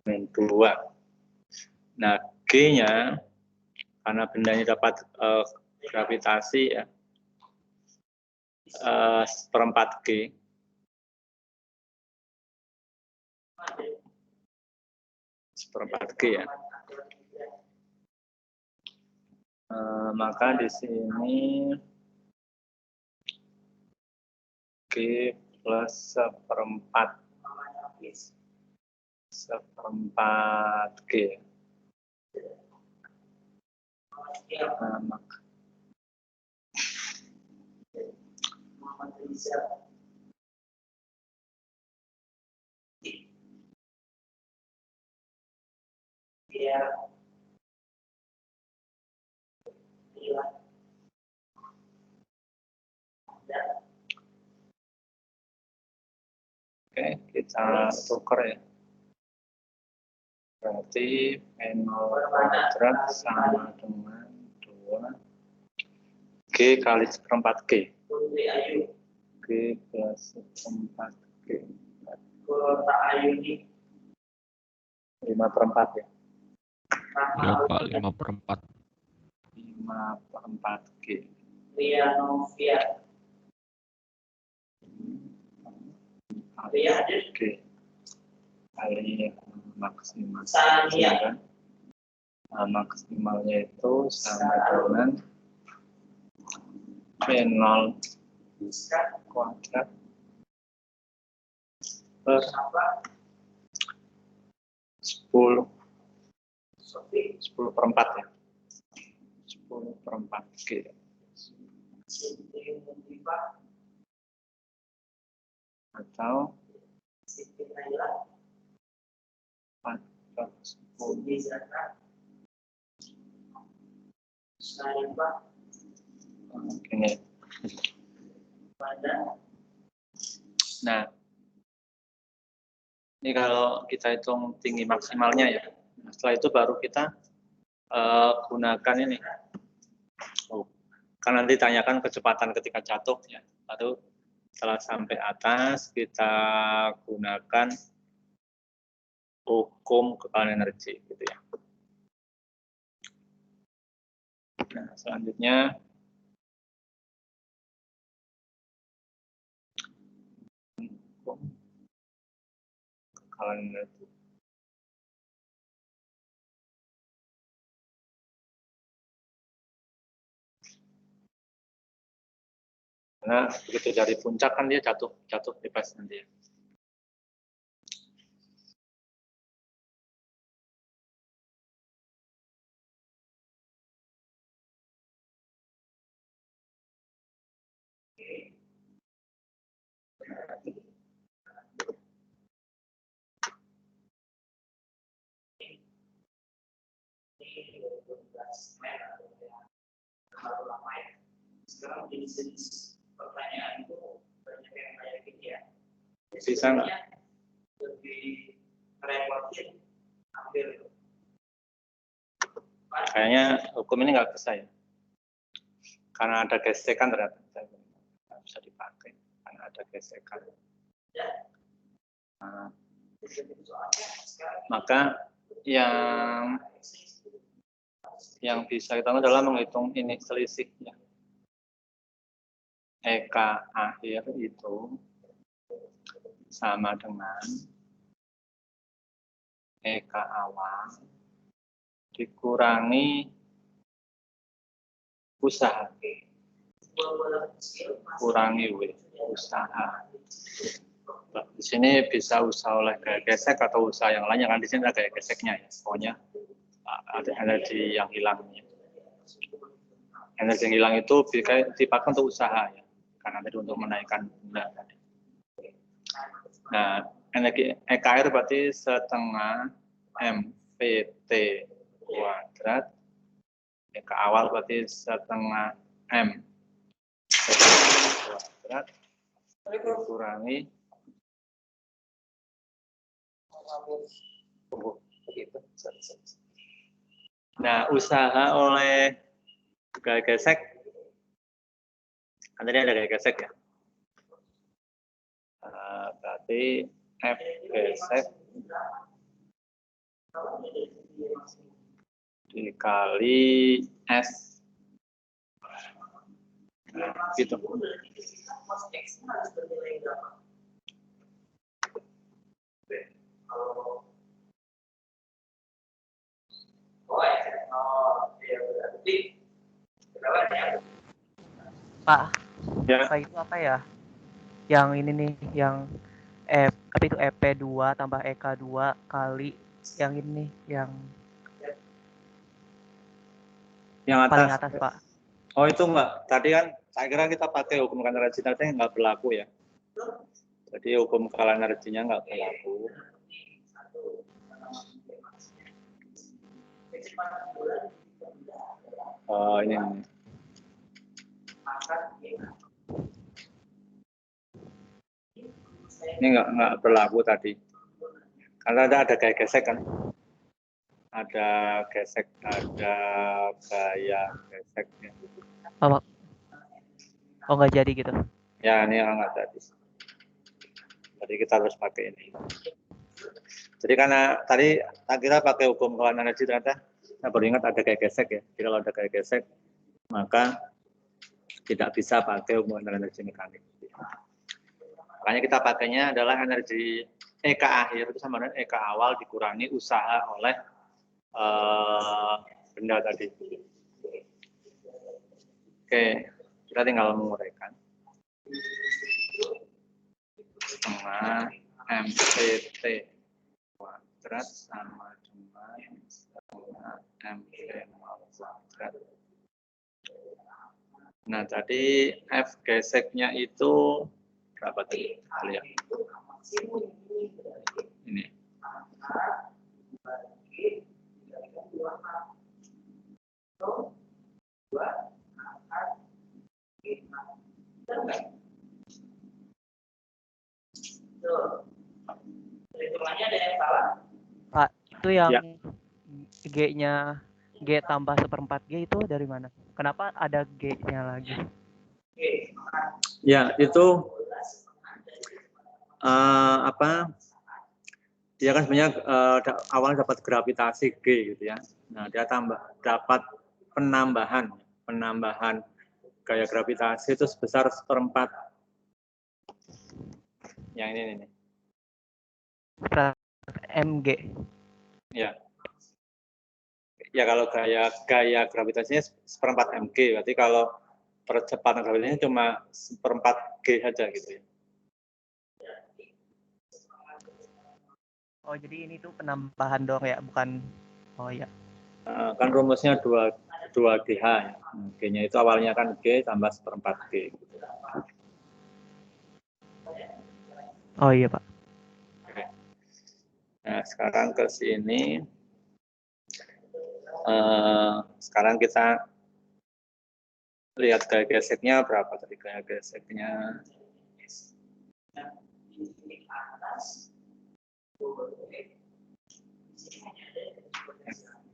min 2. Nah, G-nya karena bendanya dapat gravitasi ya, seperempat G. Seperempat G ya. Maka di sini G plus seperempat G. Maka oke, kita tukar ya. Berarti V0 kuadrat sama dengan 2 G kali seperempat G. G plus seperempat G. 5/4 ya. Ya Pak, 5/4. 5/4 G. G kali maksimal. Kan? Nah, maksimalnya itu sama dengan V0 kuadrat per 10/4 ya. 10/4 G. Atau 4/10. Gini. Nah, ini kalau kita hitung tinggi maksimalnya ya. Setelah itu baru kita gunakan ini. Kan nanti tanyakan kecepatan ketika jatuh ya. Lalu setelah sampai atas kita gunakan hukum kekalahan energi gitu ya. Nah, selanjutnya hukum kekalahan energi. Karena begitu dari puncak kan dia jatuh bebas nanti ya. Bisa nggak? Kayaknya hukum ini nggak bisa ya, karena ada gesekan ternyata nggak bisa dipakai karena ada gesekan. Nah, maka yang bisa kita lakukan adalah menghitung ini selisihnya. EK akhir itu sama dengan EK awal dikurangi usaha, kurangi W usaha. Di sini bisa usaha oleh gaya gesek atau usaha yang lainnya, kan di sini ada gaya geseknya ya. Pokoknya ada energi yang hilang. Energi yang hilang itu dipakai untuk usaha ya, karena tadi untuk menaikkan benda tadi. Nah, energi EKR berarti setengah MVT kuadrat. EK awal berarti setengah M kuadrat dikurangi nah, usaha oleh gaya gesek, kan tadi ada gaya gesek ya. Berarti F gesek dikali S. Nah, gitu. Pak, Ya, Pak itu apa ya? Yang ini nih, yang apa itu EP2 tambah EK2 kali yang ini nih, yang paling atas, Pak. Oh, itu enggak. Tadi kan saya kira kita pakai hukum kekalan energi tadi enggak berlaku ya. Jadi hukum kekalan energinya enggak berlaku. Oh, ini. Ini enggak berlaku tadi. Karena ada gaya gesek kan. Ada gesek, ada gaya gesek. Oh, nggak jadi gitu. Ya, ini yang enggak jadi. Jadi kita harus pakai ini. Jadi karena tadi kita pakai hukum kekalan energi ternyata saya baru ingat ada gaya gesek ya. Jadi kalau ada gaya gesek maka tidak bisa pakai hukum energi mekanik. Makanya kita pakainya adalah energi EK akhir itu sama dengan EK awal dikurangi usaha oleh benda tadi. Oke, kita tinggal menguraikan. Setengah MVT kuadrat sama dengan setengah MV0 kuadrat. Nah, tadi F geseknya itu berapa tadi? Kita lihat. Ini. Pak, itu yang Ya. G-nya G tambah 1/4 G itu dari mana? Kenapa ada G-nya lagi? Ya, itu apa? Dia kan sebenarnya awalnya dapat gravitasi G gitu ya. Nah, dia dapat penambahan gaya gravitasi itu sebesar 1/4. Yang ini nih. MG. Ya. Ya kalau gaya gravitasinya 1/4 mg, berarti kalau percepatan gravitasinya cuma 1/4 g saja gitu ya. Oh, jadi ini tuh penambahan dong ya, bukan? Oh ya. Kan rumusnya 2 GH ya. G-nya itu awalnya kan G tambah 1/4 G. Oh iya, Pak. Oke. Nah, sekarang ke sini Sekarang kita lihat gaya geseknya berapa tadi gaya geseknya.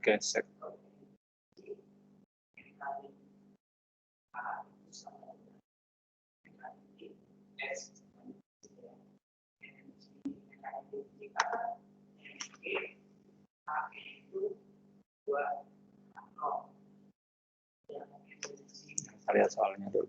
Gesek. Kita lihat soalnya dulu.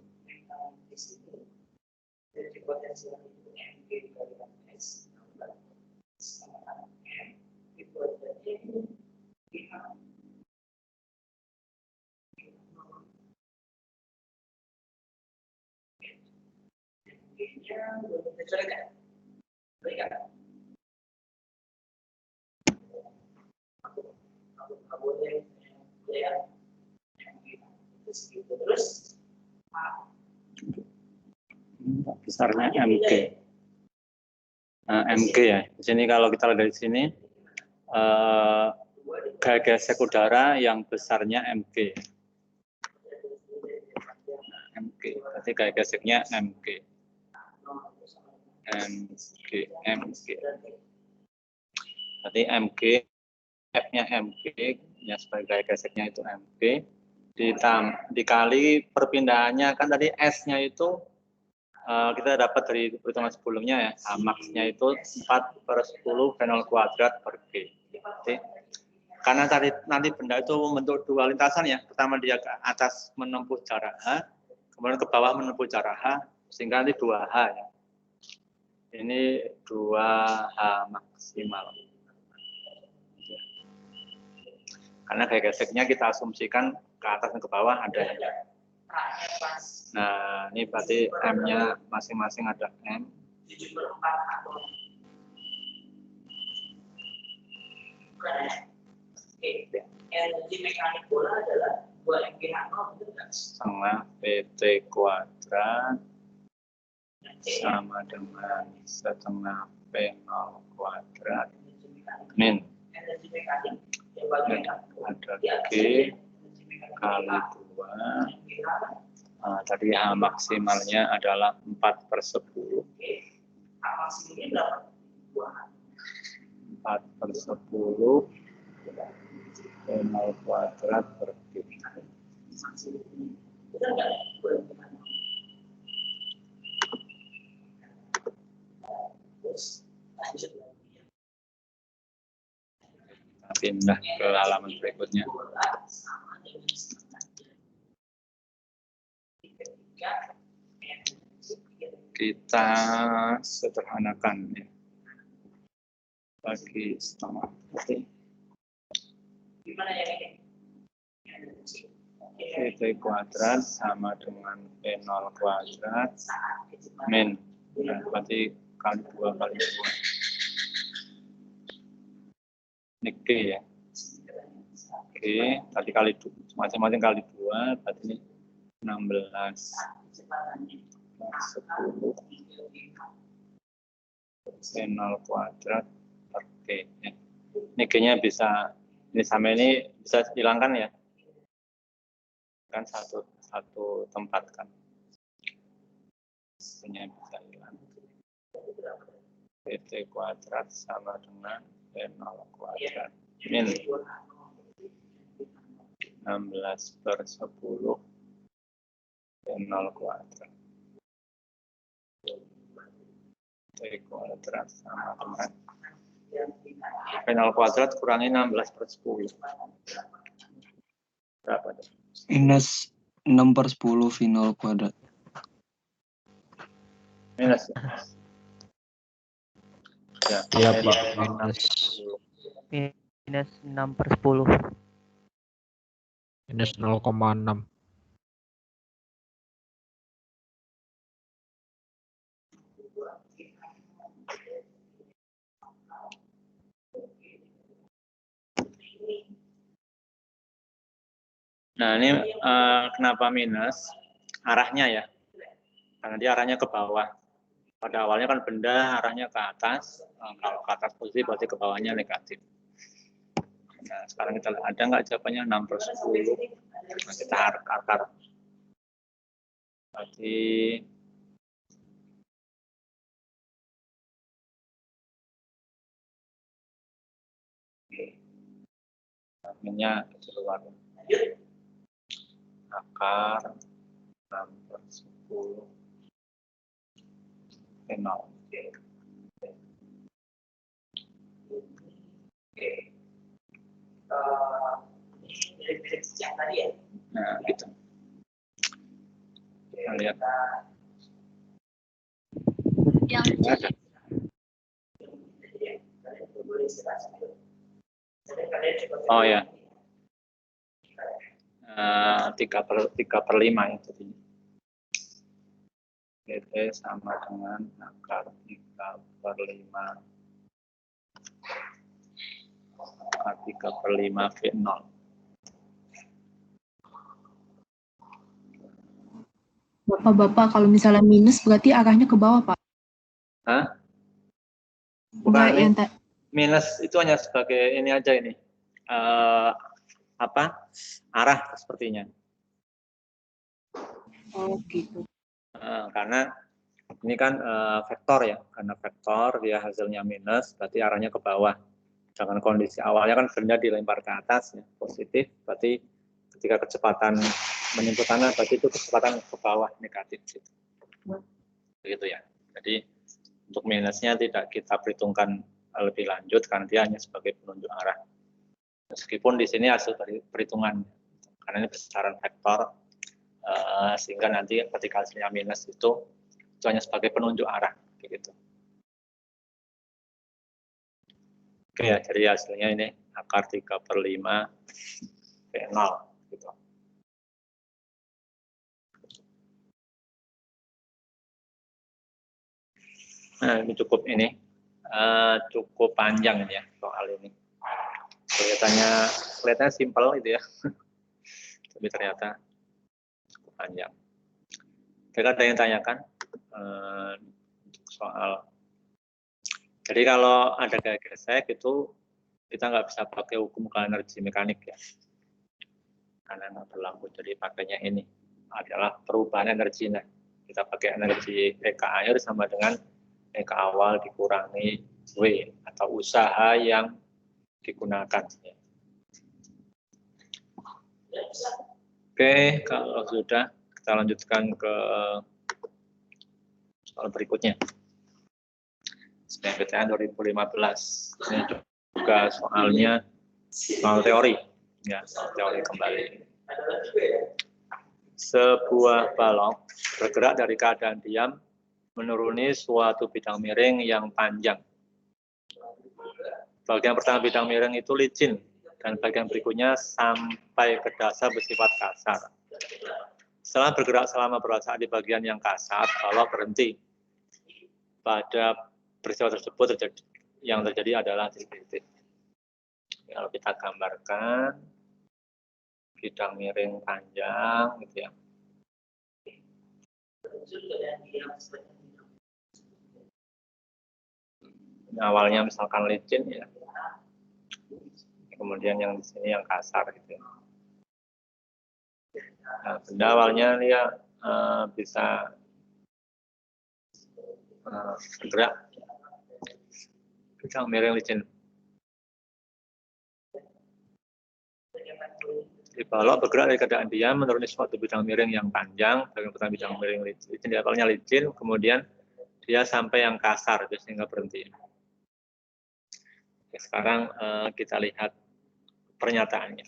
Besarnya MG. MG ya. Di sini kalau kita lihat dari sini gaya gesek udara yang besarnya MG. MG. Berarti gaya geseknya MG. MG. Berarti MG, F-nya MG, ya sebagai gaya geseknya itu MG. Dikali perpindahannya kan tadi S-nya itu kita dapat dari perhitungan sebelumnya ya, max-nya itu 4/10 V0 kuadrat per G. Jadi, karena tadi nanti benda itu membentuk dua lintasan ya, pertama dia ke atas menempuh jarak H, kemudian ke bawah menempuh jarak H, sehingga nanti 2H ya. Ini 2H maksimal. Karena gaya geseknya kita asumsikan ke atas dan ke bawah ada ya. Nah, ini berarti M-nya masing-masing ada M. Energi mekanik bola adalah 2 setengah PT kuadrat sama dengan setengah P0 kuadrat min ada G kali 2. Tadi H maksimalnya adalah 4/10. 4/10 P0 kuadrat per G. Kita pindah ke halaman berikutnya. Kita sederhanakan ya. Bagi setengah. PT kuadrat sama dengan P0 kuadrat min. Nah, berarti kali 2 kali 2. Ini G ya. G tadi kali 2, masing-masing kali 2, berarti 16 10 P0 kuadrat per G. Ini G-nya bisa, ini sama ini bisa hilangkan ya. Kan satu tempat kan. G-nya bisa hilang. PT kuadrat sama dengan P0 kuadrat min 16/10 P0 kuadrat. T kuadrat sama dengan P0 kuadrat kurangi 16/10. Berapa? Minus 6/10 V0 kuadrat. Minus. Ya, Iya Pak, minus Minus 6/10. minus 0,6. Nah, ini kenapa minus? Arahnya ya. Karena dia arahnya ke bawah. Pada awalnya kan benda arahnya ke atas. Kalau ke atas positif, berarti ke bawahnya negatif. Nah, sekarang kita lihat, ada nggak jawabannya 6/10? Nah, kita akar. Berarti namanya keluar. Akar 6/10 0. Mirip-mirip yang tadi ya. Nah, gitu. Kita lihat. Yang Ada. Oh ya. 3/5 ya tadi. GT sama dengan akar 3/5. Akar 3/5 V0. Bapak-bapak, kalau misalnya minus berarti arahnya ke bawah, Pak. Hah? Enggak, yang Minus itu hanya sebagai ini aja ini. Arah sepertinya. oh gitu. Karena ini kan vektor ya, karena vektor dia hasilnya minus, berarti arahnya ke bawah. Dengan kondisi awalnya kan benda dilempar ke atas, ya, positif, berarti ketika kecepatan menjemput tanah, berarti itu kecepatan ke bawah, negatif. Gitu. Begitu ya. Jadi untuk minusnya tidak kita perhitungkan lebih lanjut, karena dia hanya sebagai penunjuk arah. Meskipun di sini hasil perhitungan, karena ini besaran vektor, sehingga nanti ketika hasilnya minus itu hanya sebagai penunjuk arah, begitu. Oke ya, jadi hasilnya ini akar 3/5 V0, gitu. Nah, ini cukup panjang ini ya soal ini. Kelihatannya simpel itu ya, tapi ternyata cukup panjang. Kira ada yang tanyakan soal. Jadi kalau ada gaya gesek itu kita nggak bisa pakai hukum energi mekanik ya, karena nggak berlaku. Jadi pakainya ini adalah perubahan energi. Nah, kita pakai energi EK air sama dengan EK awal dikurangi W atau usaha yang digunakan. Oke, kalau sudah kita lanjutkan ke soal berikutnya. SBMPTN 2015. Ini juga soalnya soal teori, ya, soal teori kembali. Sebuah balon bergerak dari keadaan diam menuruni suatu bidang miring yang panjang. Bagian pertama bidang miring itu licin dan bagian berikutnya sampai ke dasar bersifat kasar. Setelah bergerak selama beberapa saat di bagian yang kasar, balon berhenti. Pada peristiwa tersebut yang terjadi adalah titik-titik. Kalau kita gambarkan bidang miring panjang, gitu ya. Ini awalnya misalkan licin ya, kemudian yang di sini yang kasar, gitu ya. Nah, benda awalnya dia bisa bergerak, bidang miring licin. Di balok bergerak dari keadaan diam menuruni suatu bidang miring yang panjang, bagian pertama bidang miring licin, di awalnya licin, kemudian dia sampai yang kasar, sehingga berhenti. Oke, sekarang kita lihat pernyataannya.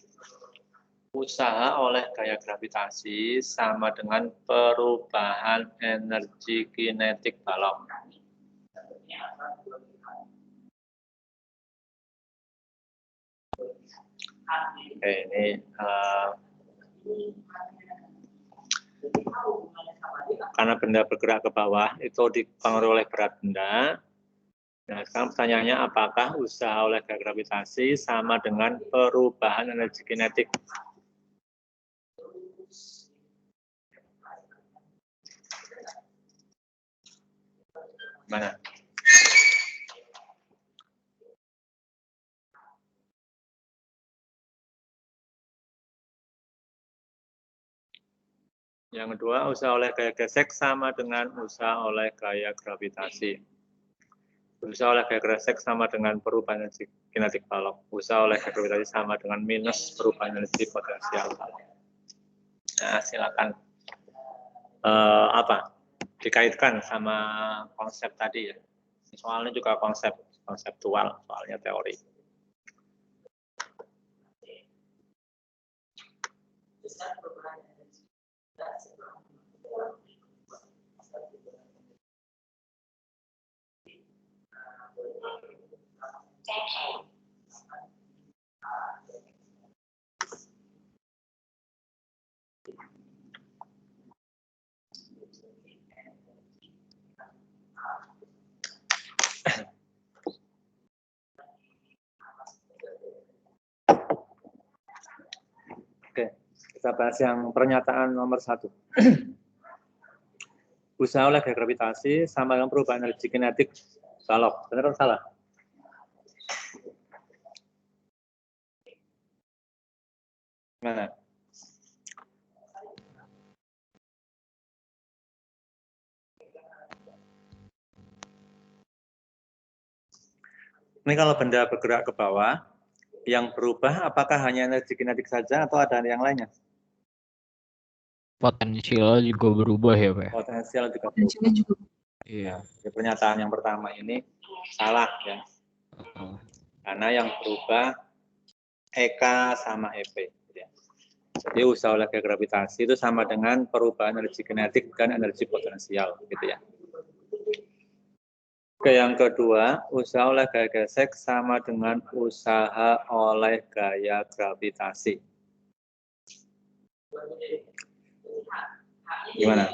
Usaha oleh gaya gravitasi sama dengan perubahan energi kinetik balon. Oke, ini karena benda bergerak ke bawah itu dipengaruhi oleh berat benda. Nah, sekarang pertanyaannya, apakah usaha oleh gaya gravitasi sama dengan perubahan energi kinetik? Mana? Yang kedua, usaha oleh gaya gesek sama dengan usaha oleh gaya gravitasi. Usaha oleh gaya gesek sama dengan perubahan energi kinetik balok. Usaha oleh gaya gravitasi sama dengan minus perubahan energi potensial balok. Nah, silakan dikaitkan sama konsep tadi ya. Soalnya juga konseptual, soalnya teori. Oke, kita bahas yang pernyataan nomor 1. Usaha oleh gaya gravitasi sama dengan perubahan energi kinetik balok. Benar atau salah? Gimana? Ini kalau benda bergerak ke bawah, yang berubah apakah hanya energi kinetik saja atau ada yang lainnya? Potensial juga berubah ya, Pak? Potensial juga berubah. Potensinya juga. Iya. Nah, pernyataan yang pertama ini salah ya. Karena yang berubah EK sama EP. Ya. Jadi usaha oleh gaya gravitasi itu sama dengan perubahan energi kinetik dan energi potensial, gitu ya. Oke, yang kedua, usaha oleh gaya gesek sama dengan usaha oleh gaya gravitasi. Gimana?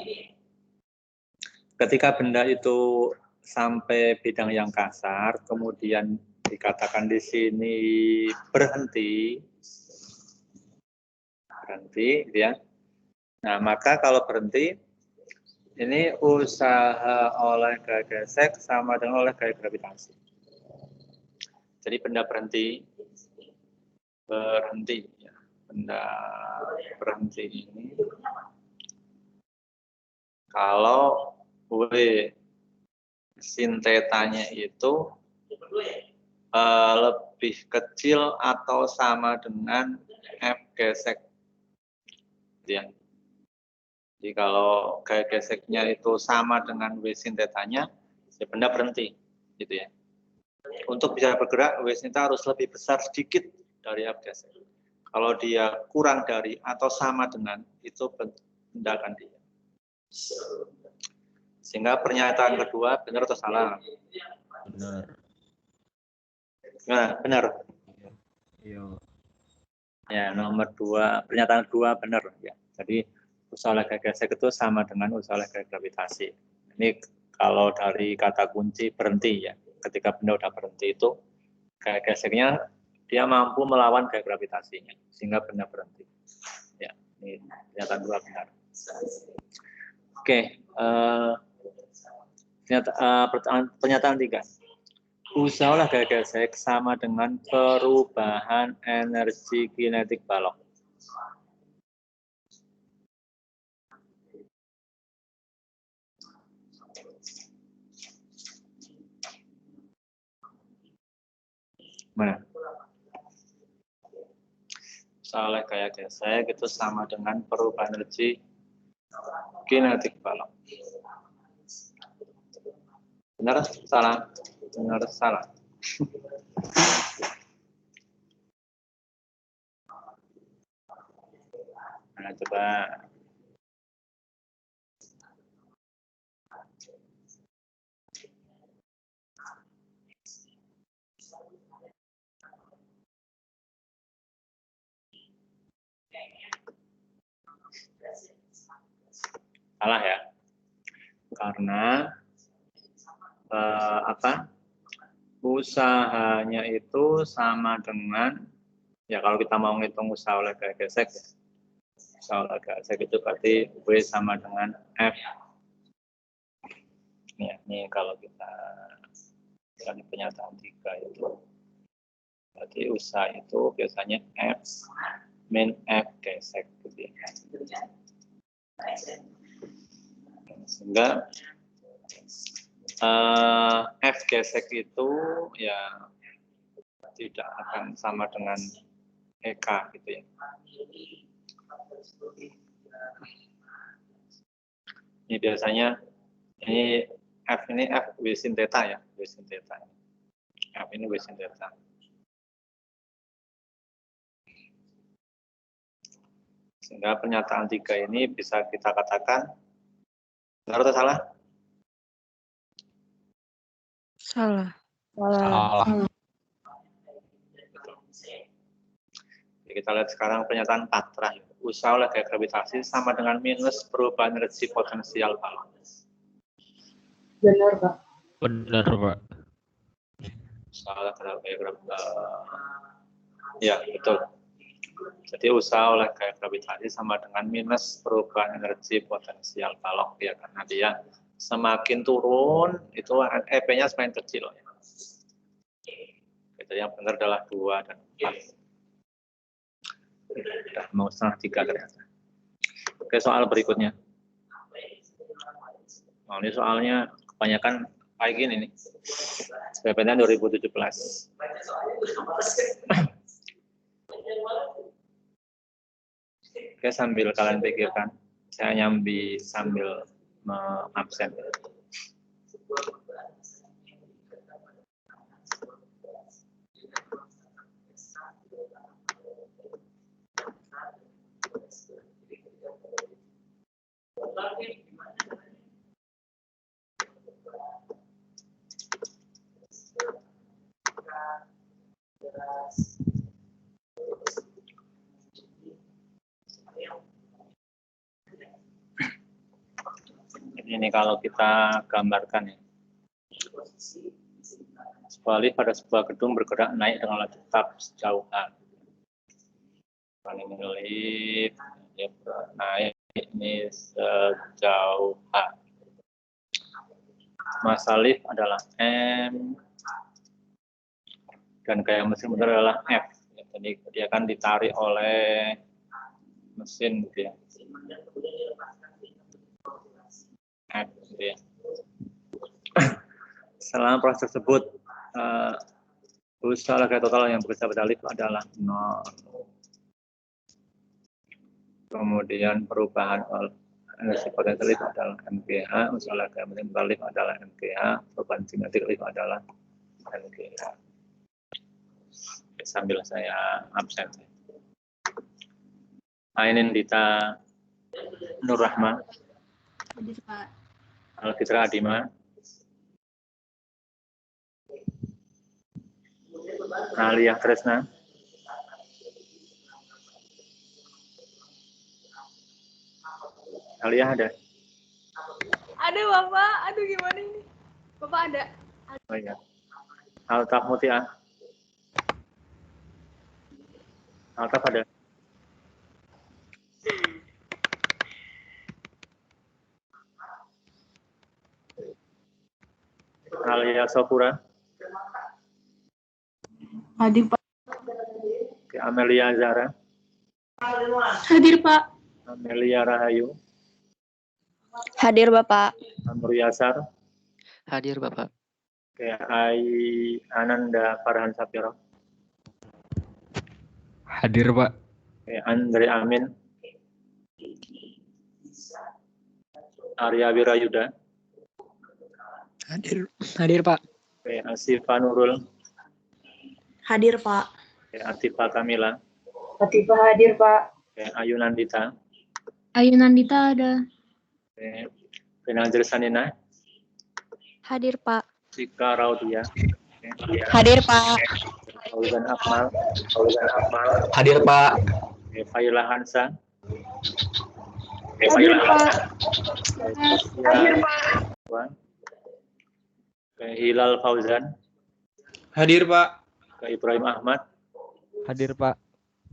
Ketika benda itu sampai bidang yang kasar, kemudian dikatakan di sini berhenti, ya. Nah, maka kalau berhenti, ini usaha oleh gaya gesek sama dengan oleh gaya gravitasi. Jadi benda berhenti, ya. Benda berhenti ini, kalau W sin tetanya itu lebih kecil atau sama dengan F gesek. Ya. Jadi kalau gaya geseknya itu sama dengan W sin tetanya, ya benda berhenti, gitu ya. Untuk bisa bergerak, W sin theta harus lebih besar sedikit dari F gesek. Kalau dia kurang dari atau sama dengan, itu benda akan diam. Sehingga pernyataan kedua benar atau salah? Benar. Nah, benar. Iya. Ya, nomor 2, pernyataan kedua benar ya. Jadi usaha oleh gaya gesek itu sama dengan usaha oleh gaya gravitasi. Ini kalau dari kata kunci berhenti ya. Ketika benda udah berhenti itu gaya geseknya dia mampu melawan gaya gravitasinya sehingga benda berhenti. Ya, ini pernyataan dua benar. Oke, pernyataan 3. Usaha oleh gaya gesek sama dengan perubahan energi kinetik balok. Mana? Usaha oleh gaya gesek itu sama dengan perubahan energi kinetik balok. Benar salah? Benar salah. Nah, coba salah ya. Karena usahanya itu sama dengan, ya kalau kita mau ngitung usaha oleh gaya gesek ya, usaha oleh gaya gesek itu berarti W sama dengan F ya. Ini kalau kita lihat pernyataan 3 itu berarti usaha itu biasanya F min F gesek gitu ya. Sehingga F gesek itu ya tidak akan sama dengan EK gitu ya. Ini biasanya ini F ini F W sin theta ya, W sin theta. F ini W sin theta. Sehingga pernyataan 3 ini bisa kita katakan benar atau salah? Salah. Salah. Kita lihat sekarang pernyataan 4 terakhir. Usaha oleh gaya gravitasi sama dengan minus perubahan energi potensial balon. Benar, Pak. Benar, Pak. Usaha oleh gaya gravitasi. Ya, betul. Jadi usaha oleh gaya gravitasi sama dengan minus perubahan energi potensial balon. Ya, karena dia semakin turun, itu EP-nya semakin kecil. Jadi yang benar adalah 2 dan 4. Sudah mau setengah 3 ternyata. Oke, soal berikutnya. Nah, ini soalnya kebanyakan kayak gini nih. SPPN 2017. Oke, sambil kalian pikirkan. Saya nyambi sambil absen. Ini kalau kita gambarkan ya. Sebuah lift pada sebuah gedung bergerak naik dengan laju tetap sejauh A. Ini lift ya, naik ini sejauh A. Massa lift adalah M dan gaya mesin motor adalah F. Jadi dia akan ditarik oleh mesin gitu ya. F gitu ya. Selama proses tersebut usaha gaya total yang bekerja pada lift adalah 0. Kemudian perubahan energi potensial lift adalah MGH, usaha gaya mesin lift adalah MGH, perubahan kinetik lift adalah MGH. Sambil saya absen. Ainin Dita Nur Rahma. Hadir, Pak. Alfitra Adima. Alia Tresna. Alia ada? Ada Bapak, aduh gimana ini? Bapak ada? Oh iya. Altaf Mutia. Altaf ada? Alia Sopura. Hadir, Pak. Oke, Amelia Zara. Hadir, Pak. Amelia Rahayu. Hadir, Bapak. Amru Yasar. Hadir, Bapak. Oke, Ai Ananda Farhan Sapiro. Hadir, Pak. Oke, Andre Amin. Arya Wirayuda. Hadir, Pak. Oke, Asifa Nurul. Hadir Pak. Oke, Atifa Kamila. Latifah hadir, Pak. Oke, Ayu Nandita. Ayu Nandita ada. Oke, Renaldir Sanina. Hadir, Pak. Cika Raudia. Hadir, Pak. Fauzan Akmal. Hadir, Pak. Oke, Faila Hansa. Oke, Hadir, Faila Pak. Hadir, Pak. Oke, Hilal Fauzan. Hadir, Pak. Oke, Ibrahim Ahmad. Hadir, Pak.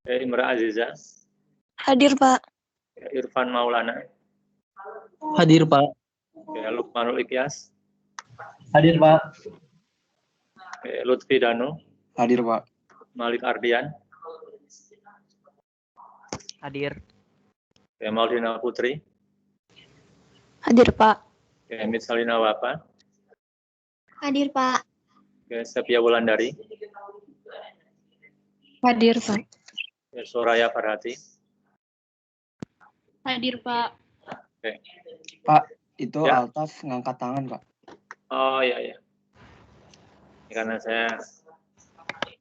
Oke, Imra Aziza. Hadir, Pak. Oke, Irfan Maulana. Hadir, Pak. Oke, Lukmanul Ikyas. Hadir, Pak. Oke, Lutfi Danu. Hadir, Pak. Malik Ardian. Hadir. Oke, Maulina Putri. Hadir, Pak. Oke, Mitsalina Wapa. Hadir, Pak. Oke, Sepia Wulandari. Hadir, Pak. Oke, Soraya Farhati. Hadir, Pak. Oke. Pak, itu Ya. Altaf ngangkat tangan, Pak. Oh iya iya. Karena saya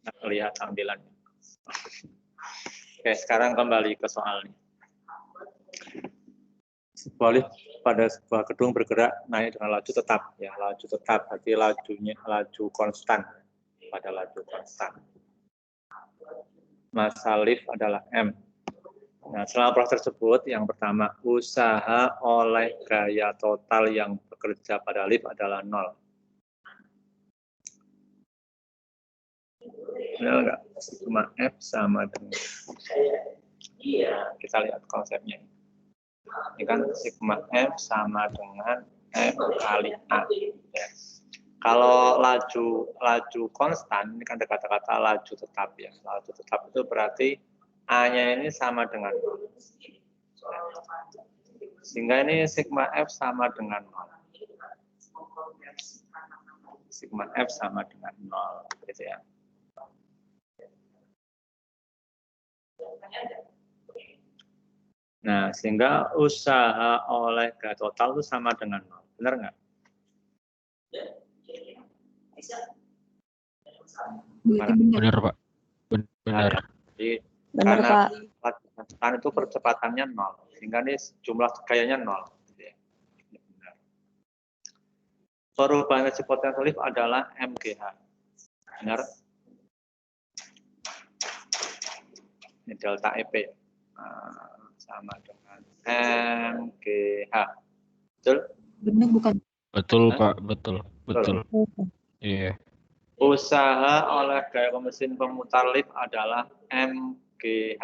nggak melihat tampilannya. Oke, sekarang kembali ke soalnya. Sebuah lift pada sebuah gedung bergerak naik dengan laju tetap, ya laju tetap, berarti laju konstan pada laju konstan. Massa lift adalah M. Nah, selama proses tersebut, yang pertama, usaha oleh gaya total yang bekerja pada lift adalah 0. Benar nggak? Sigma F sama dengan, kita lihat konsepnya. Ini kan sigma F sama dengan M kali A. Ya. Kalau laju konstan, ini kan ada kata-kata laju tetap ya. Laju tetap itu berarti A-nya ini sama dengan 0. Sehingga ini sigma F sama dengan 0. Sigma F sama dengan 0. Gitu ya. Nah, sehingga usaha oleh gaya total itu sama dengan 0. Benar nggak? Benar, Pak. Benar. Jadi, Benar, Pak. karena itu percepatannya 0. Sehingga ini jumlah gayanya 0. Benar. Perubahan energi potensial lift adalah MGH. Benar? Ini delta EP. Sama dengan MGH. Betul? Benar bukan? Betul, Pak. Betul. Iya. Usaha oleh gaya mesin pemutar lift adalah MGH.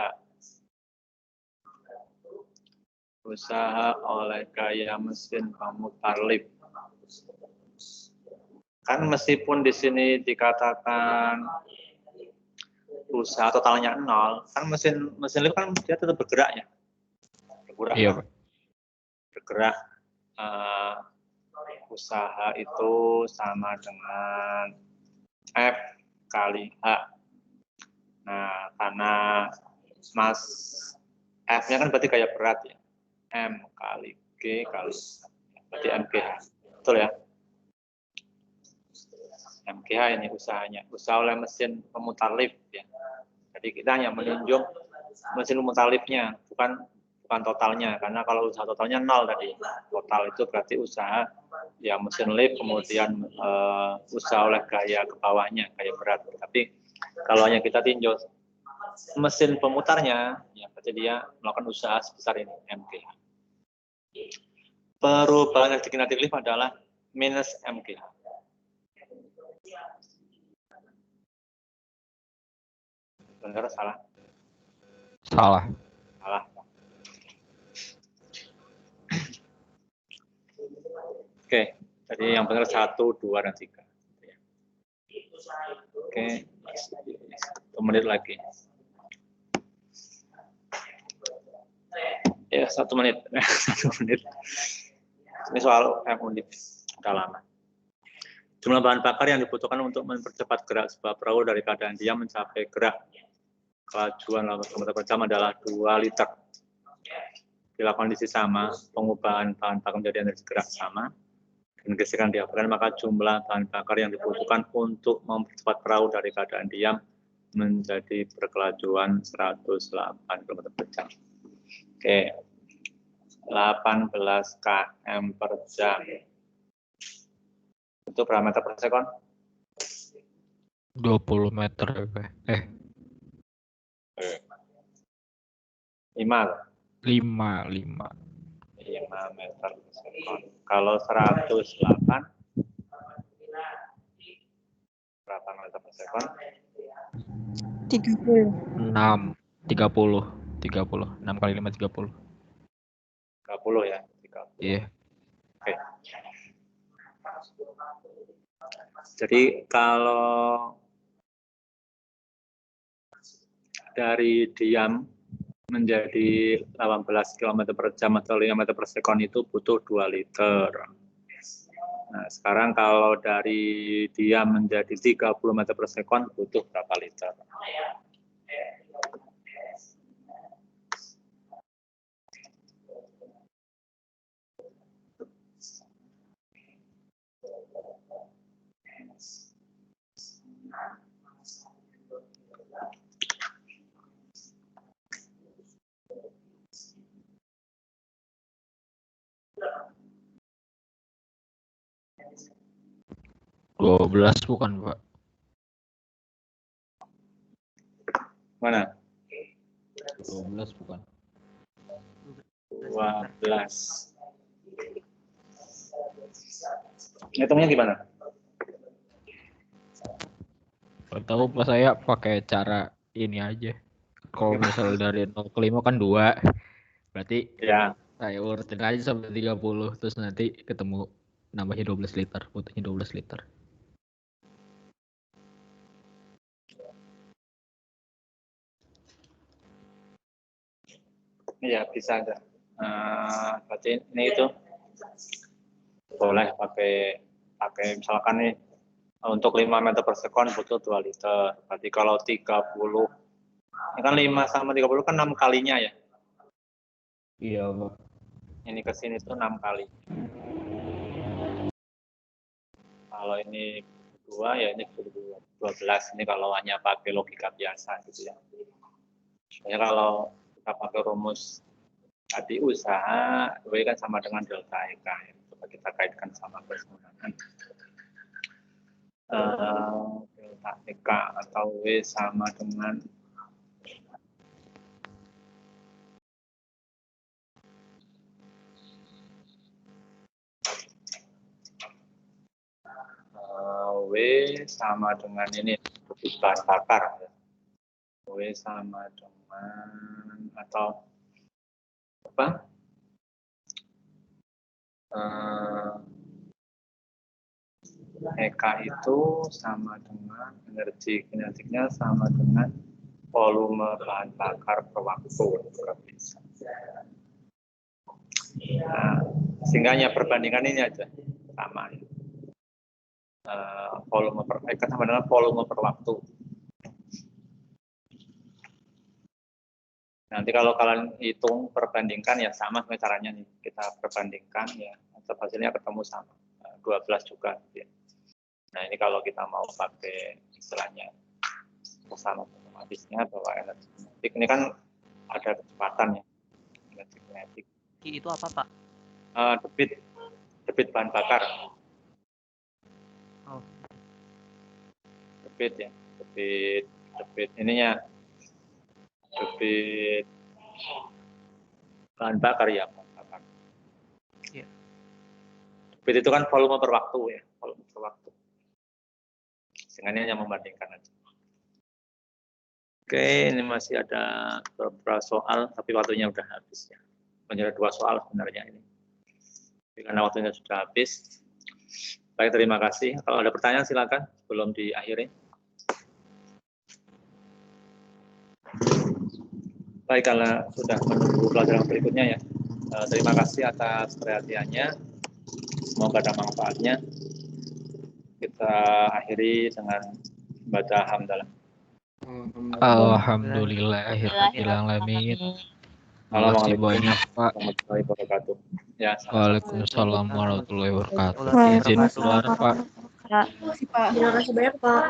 Usaha oleh gaya mesin pemutar lift. Kan meskipun di sini dikatakan usaha totalnya 0, kan mesin lift kan dia tetap bergerak ya. Iya, Pak. Bergerak, usaha itu sama dengan F kali H. Nah, karena F-nya kan berarti gaya berat ya. M kali G kali H. Berarti MGH. Betul ya? MGH ini usahanya. Usaha oleh mesin pemutar lift ya. Jadi kita hanya menunjuk mesin pemutar liftnya, bukan totalnya, karena kalau usaha totalnya 0 tadi. Total itu berarti usaha ya mesin lift, kemudian usaha oleh gaya ke bawahnya, gaya berat. Tapi kalau hanya kita tinjau mesin pemutarnya, ya berarti dia melakukan usaha sebesar ini, MGH. Perubahan energi kinetik lift adalah minus MGH. Benar salah? Salah. Salah. Oke, jadi yang benar 1, 2, dan 3. Oke, 1 menit lagi. Ya, 1 menit. 1 menit. Ini soal Undip, udah lama. Jumlah bahan bakar yang dibutuhkan untuk mempercepat gerak sebuah perahu dari keadaan diam mencapai gerak kelajuan 8 km per jam adalah 2 liter. Bila kondisi sama, pengubahan bahan bakar menjadi energi gerak sama, dan gesekan diabaikan, maka jumlah bahan bakar yang dibutuhkan untuk mempercepat perahu dari keadaan diam menjadi berkelajuan 108 km per jam. Oke, 18 km per jam. Itu berapa meter per sekon? 20 meter. 5 meter per sekon. Kalau 108 berapa meter per sekon? 30. 6 kali 5 30. 30 ya. 30. Iya. Oke. Jadi kalau dari diam menjadi 18 km per jam atau 5 meter per sekon itu butuh 2 liter. Nah, sekarang kalau dari dia menjadi 30 meter per sekon butuh berapa liter? Dua belas bukan, Pak? Mana? 12 bukan. 12. Hitungnya gimana? Kalau tahu Pak saya pakai cara ini aja. Kalau misal dari 0 ke 5 kan 2. Berarti Ya, saya urutin aja sampai 30 terus nanti ketemu nambahnya 12 liter, butuhnya 12 liter. iya bisa ada. Berarti ini itu boleh pakai misalkan nih untuk 5 meter per sekon butuh 2 liter. Berarti kalau 30, ini kan 5 sama 30 kan 6 kalinya ya. Iya, Pak. Ini ke sini tuh 6 kali. Kalau ini 2 ya ini 12. Ini kalau hanya pakai logika biasa gitu ya. Soalnya kalau kita pakai rumus tadi usaha, W kan sama dengan delta EK. Ya. Coba kita kaitkan sama persamaan. Delta EK atau W sama dengan W sama dengan ini debit bahan bakar. W sama dengan atau apa? EK itu sama dengan energi kinetiknya sama dengan volume bahan bakar per waktu. Nah, sehingga hanya perbandingan ini aja sama. Volume per EK sama dengan volume per waktu. Nanti kalau kalian hitung perbandingkan ya sama caranya nih, kita perbandingkan ya, hasilnya ketemu sama 12 juga. Ya. Nah ini kalau kita mau pakai istilahnya sama otomatisnya bahwa energi kinetik ini kan ada kecepatan ya, energi kinetik. Itu apa, Pak? Debit bahan bakar. Oh. Debit ya, debit ininya. Debit bahan bakar ya, bahan bakar. Yeah. Debit itu kan volume per waktu ya, volume per waktu. Sehingga ini hanya membandingkan aja. Oke, ini masih ada beberapa soal, tapi waktunya udah habis ya. Menjadi 2 soal sebenarnya ini. Karena waktunya sudah habis. Baik, terima kasih. Kalau ada pertanyaan silakan sebelum diakhiri. Baik, karena sudah menunggu pelajaran berikutnya ya. Terima kasih atas perhatiannya. Semoga ada manfaatnya. Kita akhiri dengan baca hamdalah. Alhamdulillahirrahmanirrahim. Terima kasih banyak, Pak. Warahmatullahi wabarakatuh. Ya, Waalaikumsalam warahmatullahi wabarakatuh. Waalaikumsalam. Izin keluar, Pak. Terima kasih, Pak. Terima kasih banyak, Pak.